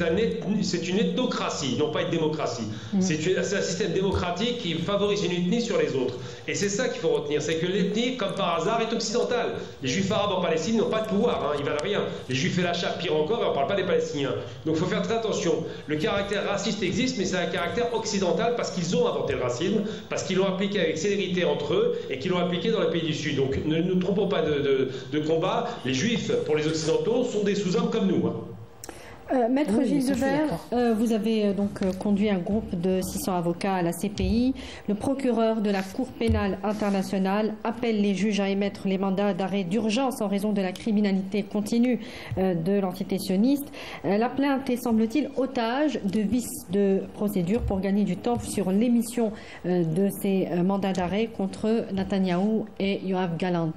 Speaker 3: une ethnocratie, non pas une démocratie. C'est un système démocratique qui favorise une ethnie sur les autres. Et c'est ça qu'il faut retenir, c'est que l'ethnie, comme par hasard, est occidentale. Les juifs arabes en Palestine n'ont pas de pouvoir, hein, ils valent rien. Les juifs et l'achat, pire encore, et on ne parle pas des Palestiniens. Donc il faut faire très attention. Le caractère raciste existe, mais c'est un caractère occidental parce qu'ils ont inventé le racisme, parce qu'ils l'ont appliqué avec célérité entre eux et qu'ils l'ont appliqué dans les pays du Sud. Donc ne nous trompons pas de combat. Les juifs, pour les occidentaux, sont des sous-hommes comme nous. Hein.
Speaker 1: Maître Gilles Devers, vous avez donc conduit un groupe de 600 avocats à la CPI. Le procureur de la Cour pénale internationale appelle les juges à émettre les mandats d'arrêt d'urgence en raison de la criminalité continue de l'entité sioniste. La plainte est, semble-t-il, otage de vices de procédure pour gagner du temps sur l'émission de ces mandats d'arrêt contre Netanyahou et Yoav Gallant.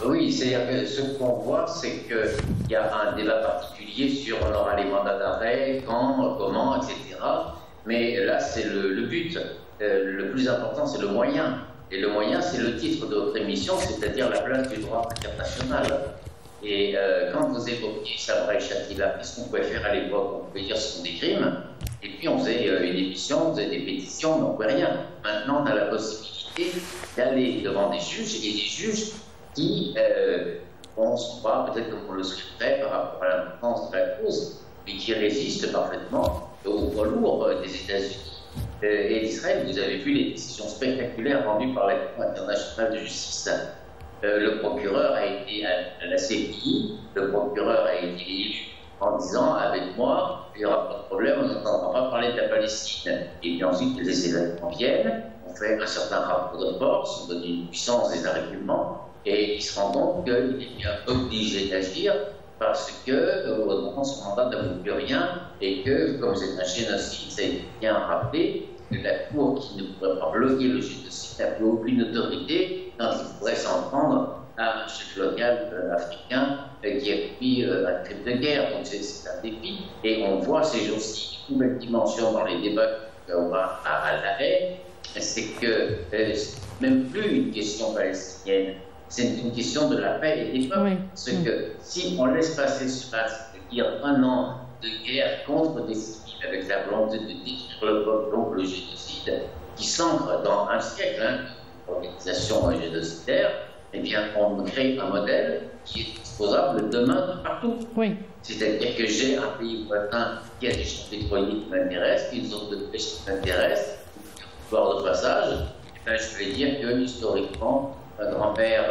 Speaker 4: Oui, c'est-à-dire que ce qu'on voit, c'est qu'il y a un débat particulier sur on aura les mandats d'arrêt, quand, comment, etc. Mais là, c'est le but. Le plus important, c'est le moyen. Et le moyen, c'est le titre de votre émission, c'est-à-dire la place du droit international. Et quand vous évoquez Sabra et Shatila, qu'est-ce qu'on pouvait faire à l'époque? On pouvait dire que ce sont des crimes. Et puis on faisait une émission, on faisait des pétitions, mais on ne pouvait rien. Maintenant, on a la possibilité d'aller devant des juges et des juges qui pensent pas, peut-être comme on le souhaiterait par rapport à l'importance de la cause, mais qui résistent parfaitement au poids lourd des États-Unis et d'Israël. Vous avez vu les décisions spectaculaires rendues par la Cour internationale de justice. Le procureur a été à la CPI, le procureur a été élu en disant avec moi, il n'y aura pas de problème, on n'entendra pas parler de la Palestine. Et puis ensuite, les événements viennent, on fait un certain rapport de force, on donne une puissance des arguments. Et il se rend compte qu'il est bien obligé d'agir parce que, au moment son mandat ne vaut plus rien et que, comme c'est un génocide, ça a été bien rappelé, que la Cour qui ne pourrait pas bloquer le génocide n'a plus aucune autorité quand il pourrait s'en prendre à un chef local africain qui a pris un crime de guerre. Donc c'est un défi. Et on voit ces jours-ci une nouvelle dimension dans les débats qu'on a à l'arrêt, c'est que même plus une question palestinienne, c'est une question de la paix et des peuples.
Speaker 1: Oui.
Speaker 4: Parce que si on laisse passer cela, c'est-à-dire 1 an de guerre contre des civils avec la volonté de détruire le peuple, donc le génocide, qui s'ancre dans un siècle d'organisation génocidaire, eh bien, on crée un modèle qui est exposable demain de partout.
Speaker 1: Oui.
Speaker 4: C'est-à-dire que j'ai un pays voisin qui a des champs pétroliers qui m'intéressent, qui ont de pêche qui m'intéressent, bord de passage, eh bien, je vais dire que historiquement, ma grand-mère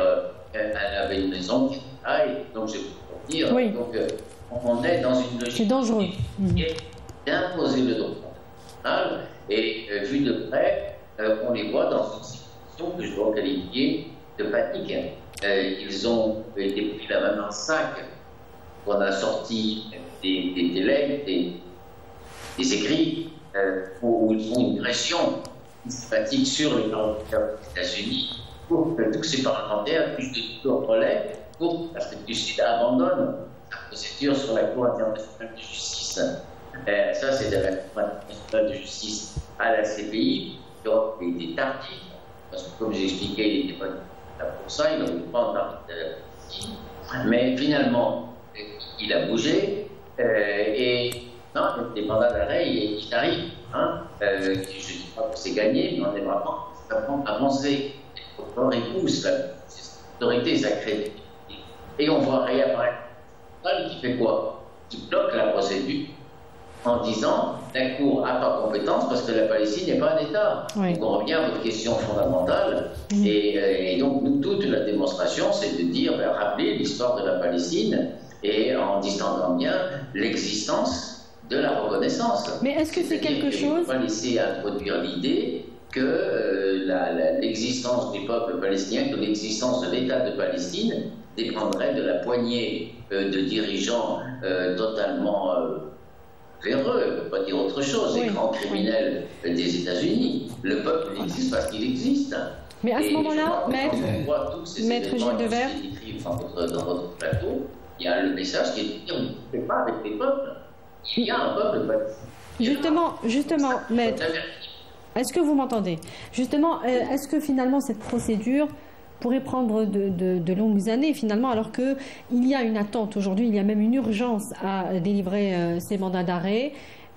Speaker 4: elle avait une maison qui était là, et donc je vais vous dire,
Speaker 1: Oui.
Speaker 4: donc, on est dans une logique
Speaker 1: C'est dangereux.
Speaker 4: qui est d'imposer le droit international, et vu de près, on les voit dans une situation que je dois qualifier de panique. Ils ont été pris la main dans le sac. On a sorti des lettres, des écrits où ils font une pression systématique sur les parlementaires des États-Unis pour que tous ces parlementaires puissent de tout relais pour que l'Afrique du Sud abandonne la procédure sur la Cour internationale de justice. Ça, c'est de la Cour internationale de justice à la CPI, qui a été tardif, parce que comme j'ai expliqué, il n'était pas là pour ça, il n'aurait pas en mais finalement, il a bougé, et non, les mandats d'arrêt, il arrive. Hein, je ne dis pas que c'est gagné, mais on est vraiment avancé. Les procureurs poussent l'autorité sacrée. Et on voit réapparaître qui fait quoi? Qui bloque la procédure en disant la Cour n'a pas compétence parce que la Palestine n'est pas un État.
Speaker 1: Oui.
Speaker 4: Donc on revient à votre question fondamentale. Et donc nous, toute la démonstration, c'est de dire, rappeler l'histoire de la Palestine et en distinguant bien l'existence de la reconnaissance.
Speaker 1: Mais est-ce que c'est quelque chose...
Speaker 4: Il ne faut pas laisser introduire l'idée que l'existence du peuple palestinien, que l'existence de l'État de Palestine dépendrait de la poignée de dirigeants totalement véreux, on ne peut pas dire autre chose,
Speaker 1: Oui.
Speaker 4: les grands criminels des États-Unis. Le peuple existe parce qu'il existe.
Speaker 1: Mais à ce moment-là, Maître Gilles Devers,
Speaker 4: dans votre plateau, il y a le message qui est de dire on ne fait pas avec les peuples. Il y a un peuple palestinien.
Speaker 1: Justement, Maître, est-ce que vous m'entendez? Justement, est-ce que finalement cette procédure pourrait prendre de longues années finalement, alors qu'il y a une attente aujourd'hui, il y a même une urgence à délivrer ces mandats d'arrêt.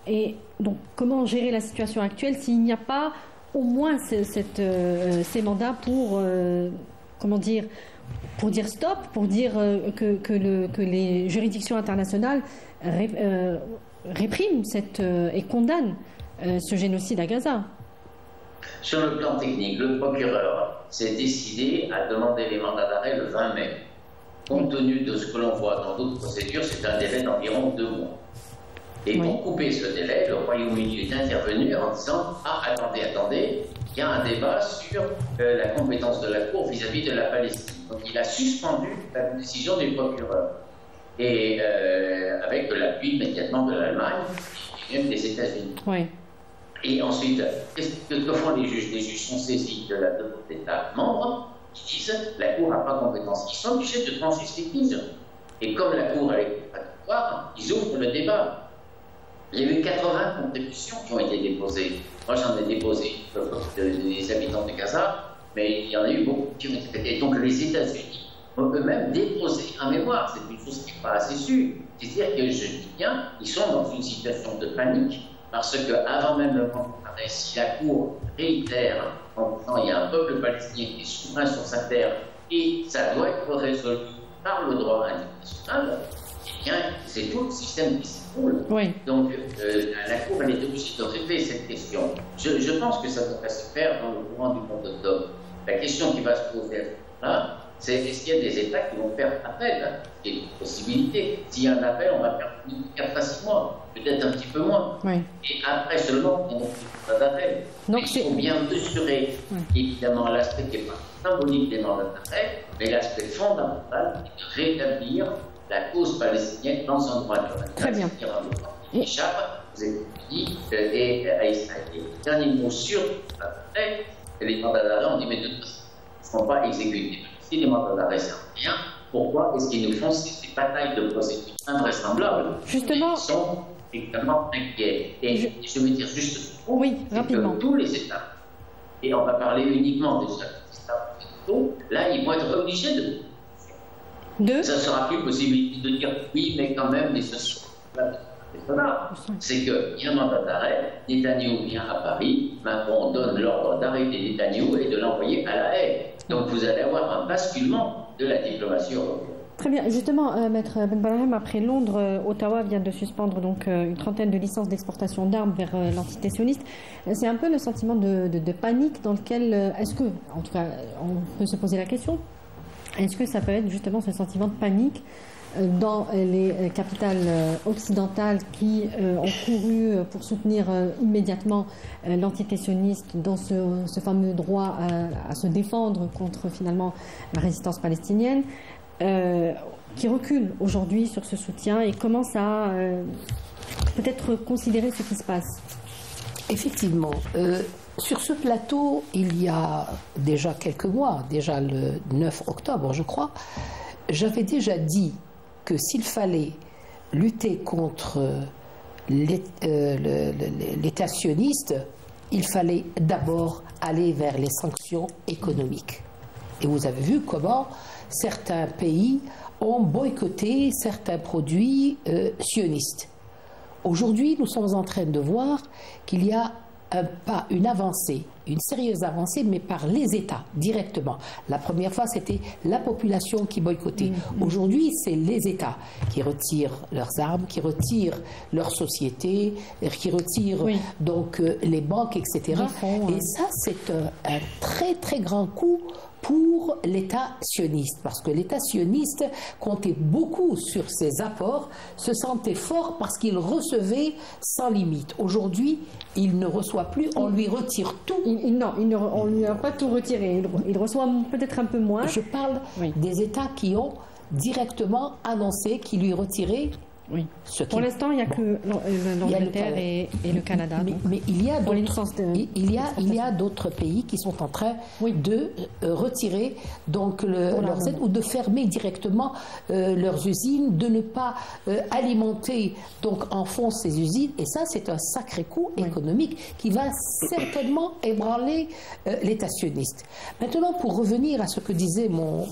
Speaker 1: Et donc, comment gérer la situation actuelle s'il n'y a pas au moins ces mandats pour, comment dire, pour dire stop, pour dire que les juridictions internationales répriment et condamnent ce génocide à Gaza?
Speaker 4: Sur le plan technique, le procureur s'est décidé à demander les mandats d'arrêt le 20 mai. Compte tenu de ce que l'on voit dans d'autres procédures, c'est un délai d'environ 2 mois. Et pour couper ce délai, le Royaume-Uni est intervenu en disant « Ah, attendez, il y a un débat sur la compétence de la Cour vis-à-vis de la Palestine. » Donc il a suspendu la décision du procureur. Et avec l'appui immédiatement de l'Allemagne et même des États-Unis.
Speaker 1: Oui.
Speaker 4: Et ensuite, que font les juges? Les juges sont saisis de l'autre État membre qui disent la Cour n'a pas compétence. Ils sont obligés de trancher ces litiges. Et comme la Cour est contradictoire, ils ouvrent le débat. Il y a eu 80 contributions qui ont été déposées. Moi, j'en ai déposé des habitants de Gaza, mais il y en a eu beaucoup qui ont été traités. Donc, les États-Unis ont eux-mêmes déposé un mémoire. C'est une chose qui n'est pas assez sûre. C'est-à-dire que, je dis bien, ils sont dans une situation de panique. Parce qu'avant même le mandat d'arrêt, si la Cour réitère en disant qu'il y a un peuple palestinien qui est souverain sur sa terre et ça doit être résolu par le droit international, eh bien, c'est tout le système qui s'écroule.
Speaker 1: Oui.
Speaker 4: Donc, la Cour, elle est obligée de régler cette question. Je pense que ça devrait se faire dans le courant du mois d'octobre. La question qui va se poser là, c'est est-ce qu'il y a des États qui vont faire appel? Il y a une possibilité. S'il y a un appel, on va faire 4 à 6 mois, peut-être un petit peu moins.
Speaker 1: Oui.
Speaker 4: Et après seulement, on n'a pas d'appel. Il faut bien mesurer, évidemment, l'aspect qui n'est pas symbolique des mandats d'arrêt, mais l'aspect fondamental est de rétablir la cause palestinienne dans son droit international.
Speaker 1: Très bien.
Speaker 4: Qui échappe aux États-Unis et à Israël. Et dernier mot sur les mandats d'arrêt, on dit mais de toute façon, ils ne sont pas exécutés. Si les mandats d'arrêt servent à rien, pourquoi est-ce qu'ils nous font ces batailles de procédures invraisemblables?
Speaker 1: Justement.
Speaker 4: Ils sont évidemment inquiets. Et je veux dire juste
Speaker 1: rapidement.
Speaker 4: que tous les États, et on va parler uniquement des États Donc là, ils vont être obligés de... Ça ne sera plus possible de dire oui, mais quand même, les sociétés. C'est qu'il y a un mandat d'arrêt, Netanyahou vient à Paris, Macron donne l'ordre d'arrêter Netanyahou et de l'envoyer à La Haye. Donc vous allez avoir un basculement de la diplomatie européenne.
Speaker 1: Très bien. Justement, Maître Benbrahim, après Londres, Ottawa vient de suspendre donc une trentaine de licences d'exportation d'armes vers l'entité sioniste. C'est un peu le sentiment de panique dans lequel, est-ce que, en tout cas, on peut se poser la question, est-ce que ça peut être justement ce sentiment de panique dans les capitales occidentales qui ont couru pour soutenir immédiatement l'entité sioniste dans ce fameux droit à se défendre contre finalement la résistance palestinienne, qui reculent aujourd'hui sur ce soutien et commencent à peut-être considérer ce qui se passe?
Speaker 2: Effectivement. Sur ce plateau, il y a déjà quelques mois, déjà le 9 octobre, je crois, j'avais déjà dit que s'il fallait lutter contre l'État sioniste, il fallait d'abord aller vers les sanctions économiques. Et vous avez vu comment certains pays ont boycotté certains produits sionistes. Aujourd'hui, nous sommes en train de voir qu'il y a une avancée, une sérieuse avancée, mais par les États directement. La première fois, c'était la population qui boycottait. Aujourd'hui, c'est les États qui retirent leurs armes, qui retirent leurs sociétés, qui retirent donc les banques, etc. Et ça, c'est un très très grand coup pour l'État sioniste, parce que l'État sioniste comptait beaucoup sur ses apports, se sentait fort parce qu'il recevait sans limite. Aujourd'hui, il ne reçoit plus, on lui retire tout.
Speaker 1: On ne lui a pas tout retiré, il reçoit peut-être un peu moins.
Speaker 2: Je parle des États qui ont directement annoncé qu'ils lui retiraient.
Speaker 1: Oui. Pour l'instant, il n'y a que l'Angleterre et le Canada.
Speaker 2: Mais il y a d'autres pays qui sont en train de retirer donc leurs aides ou de fermer directement leurs usines, de ne pas alimenter donc en fond ces usines. Et ça, c'est un sacré coup économique qui va certainement ébranler l'État sioniste. Maintenant, pour revenir à ce que disait mon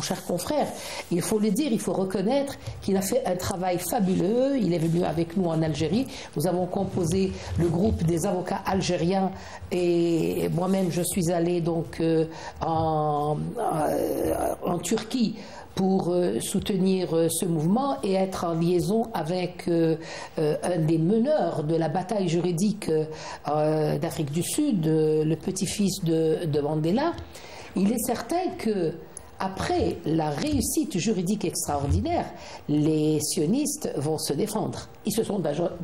Speaker 2: cher confrère, il faut le dire, il faut reconnaître qu'il a fait un travail fabuleux. Il est venu avec nous en Algérie. Nous avons composé le groupe des avocats algériens et moi-même je suis allé donc en Turquie pour soutenir ce mouvement et être en liaison avec un des meneurs de la bataille juridique d'Afrique du Sud, le petit-fils de Mandela. Il est certain que après la réussite juridique extraordinaire, les sionistes vont se défendre. Ils se sont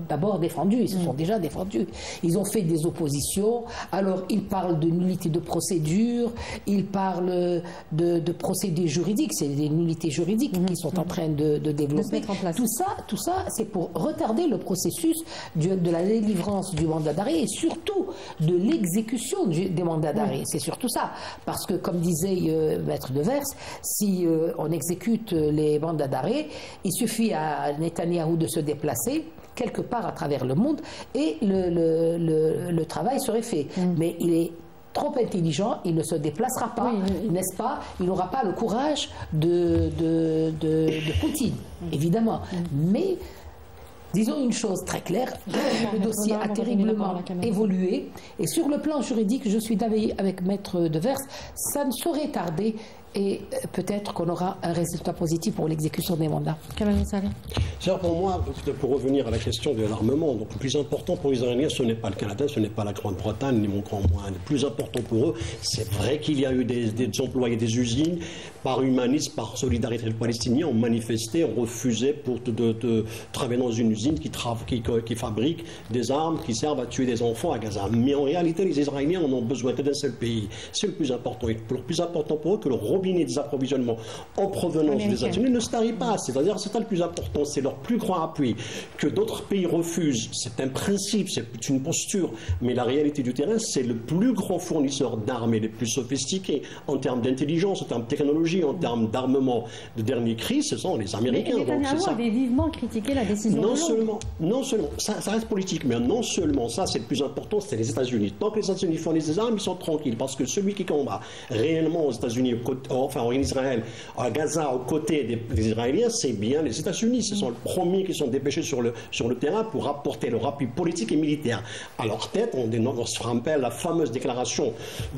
Speaker 2: d'abord défendus, ils se sont déjà défendus. Ils ont fait des oppositions, alors ils parlent de nullité de procédure, ils parlent de procédés juridiques, c'est des nullités juridiques qu'ils sont en train de développer. Tout ça, c'est pour retarder le processus de la délivrance du mandat d'arrêt et surtout de l'exécution des mandats d'arrêt. C'est surtout ça, parce que comme disait Maître Devers, si on exécute les mandats d'arrêt, il suffit à Netanyahou de se déplacer quelque part à travers le monde et le travail serait fait. Mais il est trop intelligent, il ne se déplacera pas, n'est-ce pas? Il n'aura pas le courage de Poutine, évidemment. Mais disons une chose très claire, le dossier a terriblement évolué et sur le plan juridique, je suis d'avis avec Maître Devers, ça ne saurait tarder et peut-être qu'on aura un résultat positif pour l'exécution des mandats.
Speaker 5: Pour moi, pour revenir à la question de l'armement, donc le plus important pour les Israéliens, ce n'est pas le Canada, ce n'est pas la Grande-Bretagne, ni mon grand moins. Le plus important pour eux, c'est vrai qu'il y a eu des employés des usines, par humanisme, par solidarité avec les Palestiniens, ont manifesté, ont refusé pour de travailler dans une usine qui fabrique des armes qui servent à tuer des enfants à Gaza. Mais en réalité, les Israéliens en ont besoin que d'un seul pays. C'est le plus important. Et le plus important pour eux que le robinet combiner des approvisionnements en provenance des États-Unis ne se tarit pas. C'est-à-dire, c'est ça le plus important, c'est leur plus grand appui. Que d'autres pays refusent, c'est un principe, c'est une posture, mais la réalité du terrain, c'est le plus grand fournisseur d'armes et les plus sophistiqués en termes d'intelligence, en termes de technologie, en termes d'armement de dernier cri, ce sont les Américains.
Speaker 1: Mais Netanyahu avait vivement critiqué la décision
Speaker 5: non seulement, ça reste politique, mais non seulement ça, c'est le plus important, c'est les États-Unis. Tant que les États-Unis fournissent des armes, ils sont tranquilles, parce que celui qui combat réellement aux États-Unis, enfin en Israël, à Gaza, aux côtés des Israéliens, c'est bien les États-Unis. Ce sont les premiers qui sont dépêchés sur le terrain pour apporter leur appui politique et militaire. À leur tête, on se rappelle la fameuse déclaration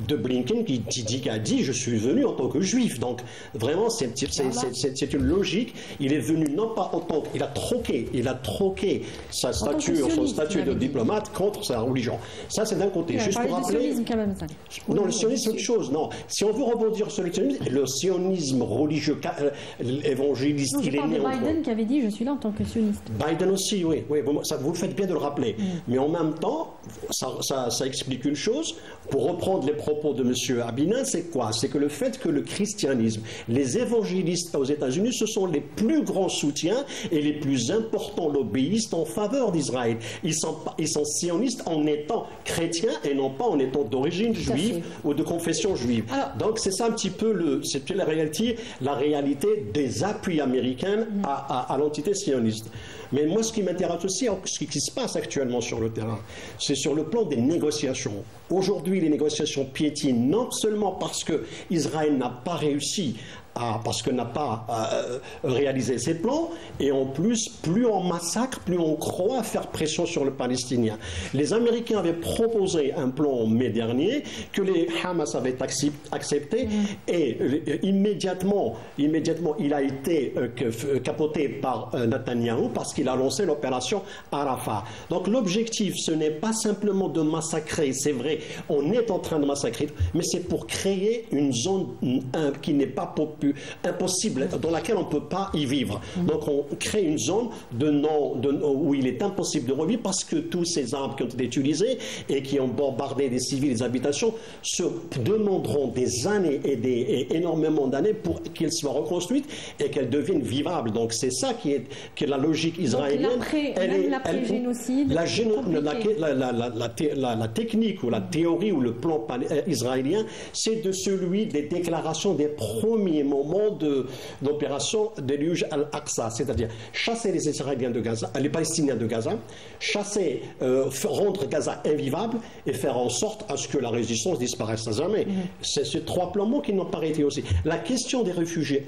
Speaker 5: de Blinken qui a dit « Je suis venu en tant que juif ». Donc vraiment, c'est une logique. Il est venu non pas en tant qu'il a troqué sa stature, son statut de diplomate contre sa religion. Ça, c'est d'un côté. Juste pour rappeler. Non, le sionisme, c'est autre chose. Non. Si on veut rebondir sur le sionisme religieux évangéliste,
Speaker 1: il est né de Biden qui avait dit « Je suis là en tant que sioniste ».
Speaker 5: Biden aussi, oui. Vous le faites bien de le rappeler. Mais en même temps, ça explique une chose. Pour reprendre les propos de M. Abinin, c'est quoi? C'est que le fait que le christianisme, les évangélistes aux États-Unis, ce sont les plus grands soutiens et les plus importants lobbyistes en faveur d'Israël. Ils sont sionistes en étant chrétiens et non pas en étant d'origine juive ou de confession juive. Alors, donc c'est ça un petit peu la réalité des appuis américains à l'entité sioniste. Mais moi, ce qui m'intéresse aussi, ce qui se passe actuellement sur le terrain, c'est sur le plan des négociations. Aujourd'hui, les négociations piétinent non seulement parce que Israël n'a pas réussi parce que n'a pas réalisé ses plans, et en plus, plus on massacre, plus on croit à faire pression sur le Palestinien. Les Américains avaient proposé un plan en mai dernier que les Hamas avaient accepté, et immédiatement, il a été capoté par Netanyahou parce qu'il a lancé l'opération Arafat. Donc l'objectif, ce n'est pas simplement de massacrer, c'est vrai, on est en train de massacrer, mais c'est pour créer une zone qui n'est pas impossible, dans laquelle on ne peut pas y vivre. Donc on crée une zone où il est impossible de revivre parce que tous ces armes qui ont été utilisées et qui ont bombardé des civils, des habitations, se demanderont des années et énormément d'années pour qu'elles soient reconstruites et qu'elles deviennent vivables. Donc c'est ça qui est la logique israélienne.
Speaker 1: L'après-génocide,
Speaker 5: la technique ou la théorie ou le plan israélien, c'est celui des déclarations des premiers moments d'opération déluge al-Aqsa, c'est-à-dire chasser les Israéliens de Gaza, les Palestiniens de Gaza, rendre Gaza invivable et faire en sorte à ce que la résistance disparaisse à jamais. C'est ces trois plans qui n'ont pas été aussi. La question des réfugiés,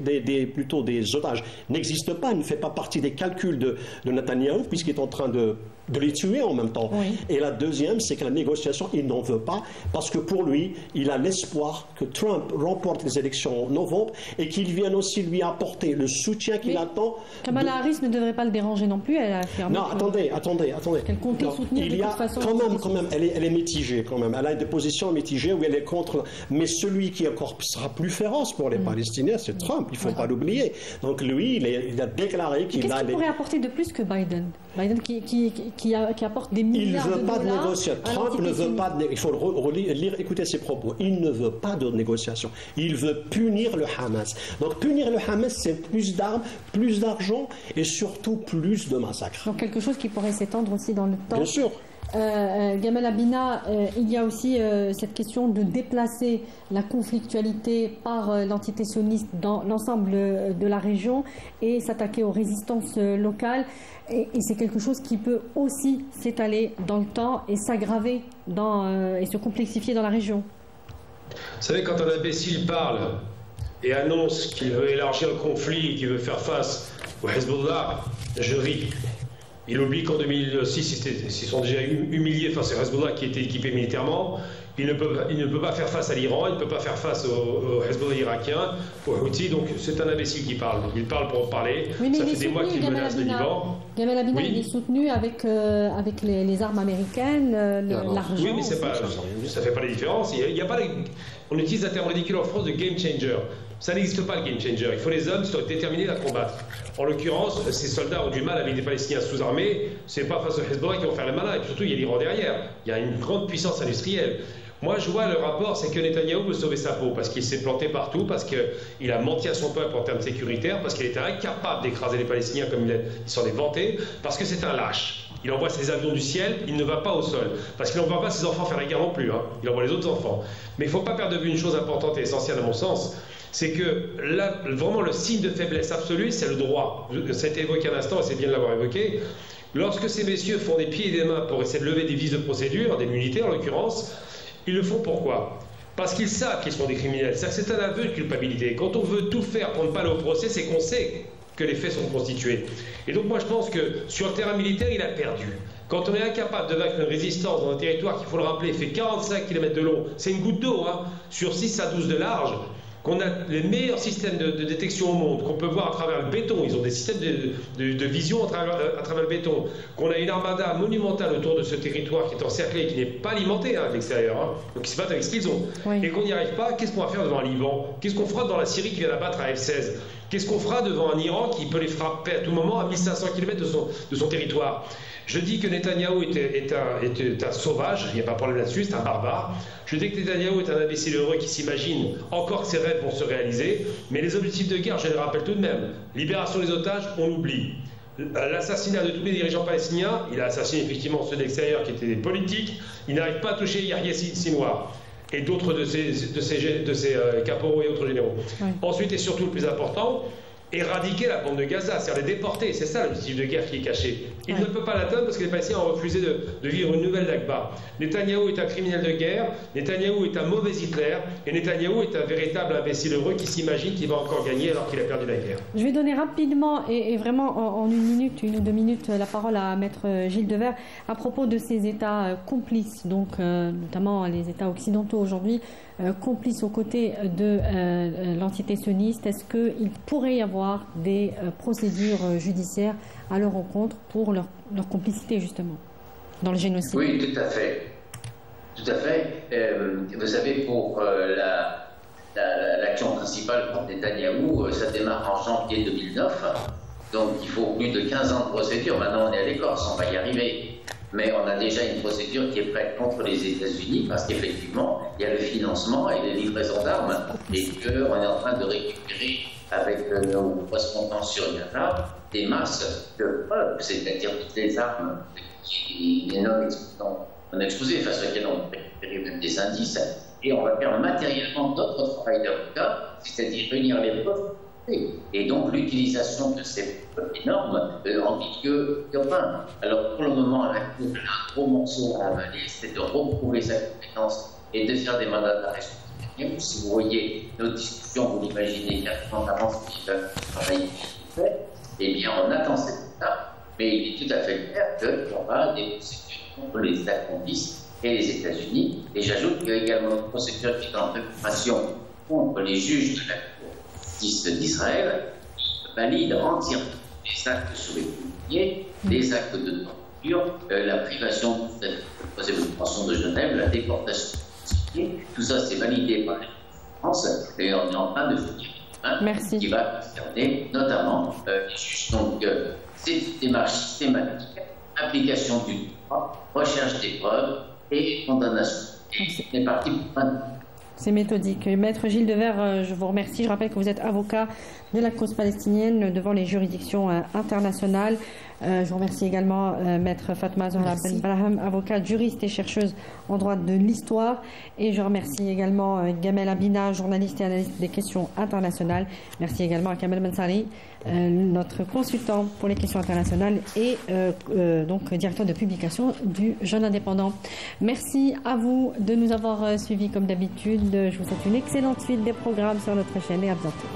Speaker 5: plutôt des otages, n'existe pas, ne fait pas partie des calculs de Netanyahou, puisqu'il est en train de les tuer en même temps. Et la deuxième, c'est que la négociation, il n'en veut pas, parce que pour lui, il a l'espoir que Trump remporte les élections en novembre et qu'il vienne aussi lui apporter le soutien qu'il attend.
Speaker 1: Kamala Harris ne devrait pas le déranger non plus, elle a affirmé.
Speaker 5: Non, attendez.
Speaker 1: Qu'elle comptait soutenir de toute façon.
Speaker 5: Quand même, elle est mitigée quand même. Elle a des positions mitigées où elle est contre. Mais celui qui encore sera plus féroce pour les Palestiniens, c'est Trump, il ne faut pas l'oublier. Donc lui, il a déclaré qu'il
Speaker 1: Qu'est-ce qu'il pourrait apporter de plus que Biden? Biden qui apporte des milliards de dollars.
Speaker 5: Il ne veut pas de négociation. Trump ne veut pas de. Il faut écouter ses propos. Il ne veut pas de négociation. Il veut punir le Hamas. Donc punir le Hamas, c'est plus d'armes, plus d'argent et surtout plus de massacres.
Speaker 1: Donc quelque chose qui pourrait s'étendre aussi dans le temps.
Speaker 5: Bien sûr.
Speaker 1: Gamal Abina, il y a aussi cette question de déplacer la conflictualité par l'entité sioniste dans l'ensemble de la région et s'attaquer aux résistances locales. Et c'est quelque chose qui peut aussi s'étaler dans le temps et s'aggraver et se complexifier dans la région.
Speaker 3: Vous savez, quand un imbécile parle et annonce qu'il veut élargir le conflit, qu'il veut faire face au Hezbollah, je ris. Il oublie qu'en 2006, ils se sont déjà humiliés face au Hezbollah qui était équipé militairement. Il ne peut pas faire face à l'Iran, il ne peut pas faire face au Hezbollah irakien, aux Houthis, donc c'est un imbécile qui parle. Il parle pour en parler.
Speaker 1: Oui,
Speaker 3: ça fait des mois qu'il menace le Liban.
Speaker 1: Gamal Abina, il est soutenu avec les armes américaines, l'argent.
Speaker 3: Oui, mais ça ne fait pas la différence. On utilise un terme ridicule en France de game changer. Ça n'existe pas le game changer. Il faut les hommes soient déterminés à combattre. En l'occurrence, ces soldats ont du mal avec des Palestiniens sous-armés. Ce n'est pas face au Hezbollah qu'ils vont faire le malin. Et puis surtout, il y a l'Iran derrière. Il y a une grande puissance industrielle. Moi, je vois le rapport, c'est que Netanyahou veut sauver sa peau, parce qu'il s'est planté partout, parce qu'il a menti à son peuple en termes sécuritaires, parce qu'il était incapable d'écraser les Palestiniens comme il s'en est vanté, parce que c'est un lâche. Il envoie ses avions du ciel, il ne va pas au sol. Parce qu'il n'envoie pas ses enfants faire la guerre non plus, hein. Il envoie les autres enfants. Mais il ne faut pas perdre de vue une chose importante et essentielle à mon sens, c'est que là, vraiment le signe de faiblesse absolue, c'est le droit. Ça a été évoqué un instant, et c'est bien de l'avoir évoqué. Lorsque ces messieurs font des pieds et des mains pour essayer de lever des vices de procédure, des nullités en l'occurrence, ils le font pourquoi? Parce qu'ils savent qu'ils sont des criminels. C'est un aveu de culpabilité. Quand on veut tout faire pour ne pas aller au procès, c'est qu'on sait que les faits sont constitués. Et donc moi je pense que sur le terrain militaire, il a perdu. Quand on est incapable de vaincre une résistance dans un territoire qui, il faut le rappeler, fait 45 km de long, c'est une goutte d'eau, hein, sur 6 à 12 de large, qu'on a les meilleurs systèmes de détection au monde, qu'on peut voir à travers le béton, ils ont des systèmes de vision à travers le béton, qu'on a une armada monumentale autour de ce territoire qui est encerclé et qui n'est pas alimenté hein, de l'extérieur, hein, donc ils se battent avec ce qu'ils ont, oui. Et qu'on n'y arrive pas, qu'est-ce qu'on va faire devant un Liban? Qu'est-ce qu'on fera dans la Syrie qui vient d'abattre à F-16? Qu'est-ce qu'on fera devant un Iran qui peut les frapper à tout moment à 1500 km de son territoire? Je dis que Netanyahou est un sauvage, il n'y a pas de problème là-dessus, c'est un barbare. Je dis que Netanyahou est un imbécile heureux qui s'imagine encore que ses rêves vont se réaliser, mais les objectifs de guerre, je les rappelle tout de même. Libération des otages, on l'oublie. L'assassinat de tous les dirigeants palestiniens, il a assassiné effectivement ceux de l'extérieur qui étaient des politiques, il n'arrive pas à toucher Yahya Sinwar et d'autres de ses caporaux et autres généraux. Oui. Ensuite et surtout le plus important, éradiquer la bande de Gaza, c'est-à-dire les déporter. C'est ça l'objectif de guerre qui est caché. Il ne peut pas l'atteindre parce que les Palestiniens ont refusé de vivre une nouvelle Nakba. Netanyahou est un criminel de guerre, Netanyahou est un mauvais Hitler, et Netanyahou est un véritable imbécile heureux qui s'imagine qu'il va encore gagner alors qu'il a perdu la guerre.
Speaker 1: Je vais donner rapidement et vraiment en une ou deux minutes la parole à Maître Gilles Devers à propos de ces États complices, donc notamment les États occidentaux aujourd'hui, complices aux côtés de l'entité sioniste. Est-ce qu'il pourrait y avoir des procédures judiciaires à leur rencontre pour leur complicité justement dans le génocide?
Speaker 4: Oui, tout à fait. Tout à fait. Vous savez, pour l'action principale contre Netanyahou, ça démarre en janvier 2009. Donc il faut plus de 15 ans de procédure. Maintenant on est à l'Écosse, on va y arriver. Mais on a déjà une procédure qui est prête contre les États-Unis parce qu'effectivement, il y a le financement et les livraisons d'armes et qu'on est en train de récupérer avec nos correspondants sur Gaza des masses de preuves, c'est-à-dire toutes les armes qui non exposées, face auxquelles on peut récupérer même des indices, et on va faire matériellement d'autres travail d'avocat, c'est-à-dire réunir les preuves. Et donc l'utilisation de ces normes en milieu urbain. Alors pour le moment, la Cour a un gros morceau à avaler, c'est de retrouver sa compétence et de faire des mandats d'arrestation. Si vous voyez nos discussions, vous l'imaginez 4 ans d'avance qui va travailler, eh bien on attend cette étape, mais il est tout à fait clair qu'il y aura des procédures contre les États complices et les États-Unis. Et j'ajoute qu'il y a également une procédure qui est en préparation contre les juges de la Cour d'Israël qui valide entièrement les actes sur les policiers, les actes de torture, la privation de la Convention de Genève, la déportation des policiers. Tout ça, c'est validé par la France et on est en train de finir qui va concerner notamment les juges. Donc, c'est une démarche systématique, application du droit, recherche des preuves et condamnation. On est parti pour un.
Speaker 1: C'est méthodique. Maître Gilles Devers, je vous remercie. Je rappelle que vous êtes avocat de la cause palestinienne devant les juridictions internationales. Je vous remercie également Maître Fatma Zahra Ben Brahim, avocate, juriste et chercheuse en droit de l'histoire. Et je remercie également Gamel Abina, journaliste et analyste des questions internationales. Merci également à Kamel Mansari, notre consultant pour les questions internationales et donc directeur de publication du Jeune Indépendant. Merci à vous de nous avoir suivis comme d'habitude. Je vous souhaite une excellente suite des programmes sur notre chaîne et à bientôt.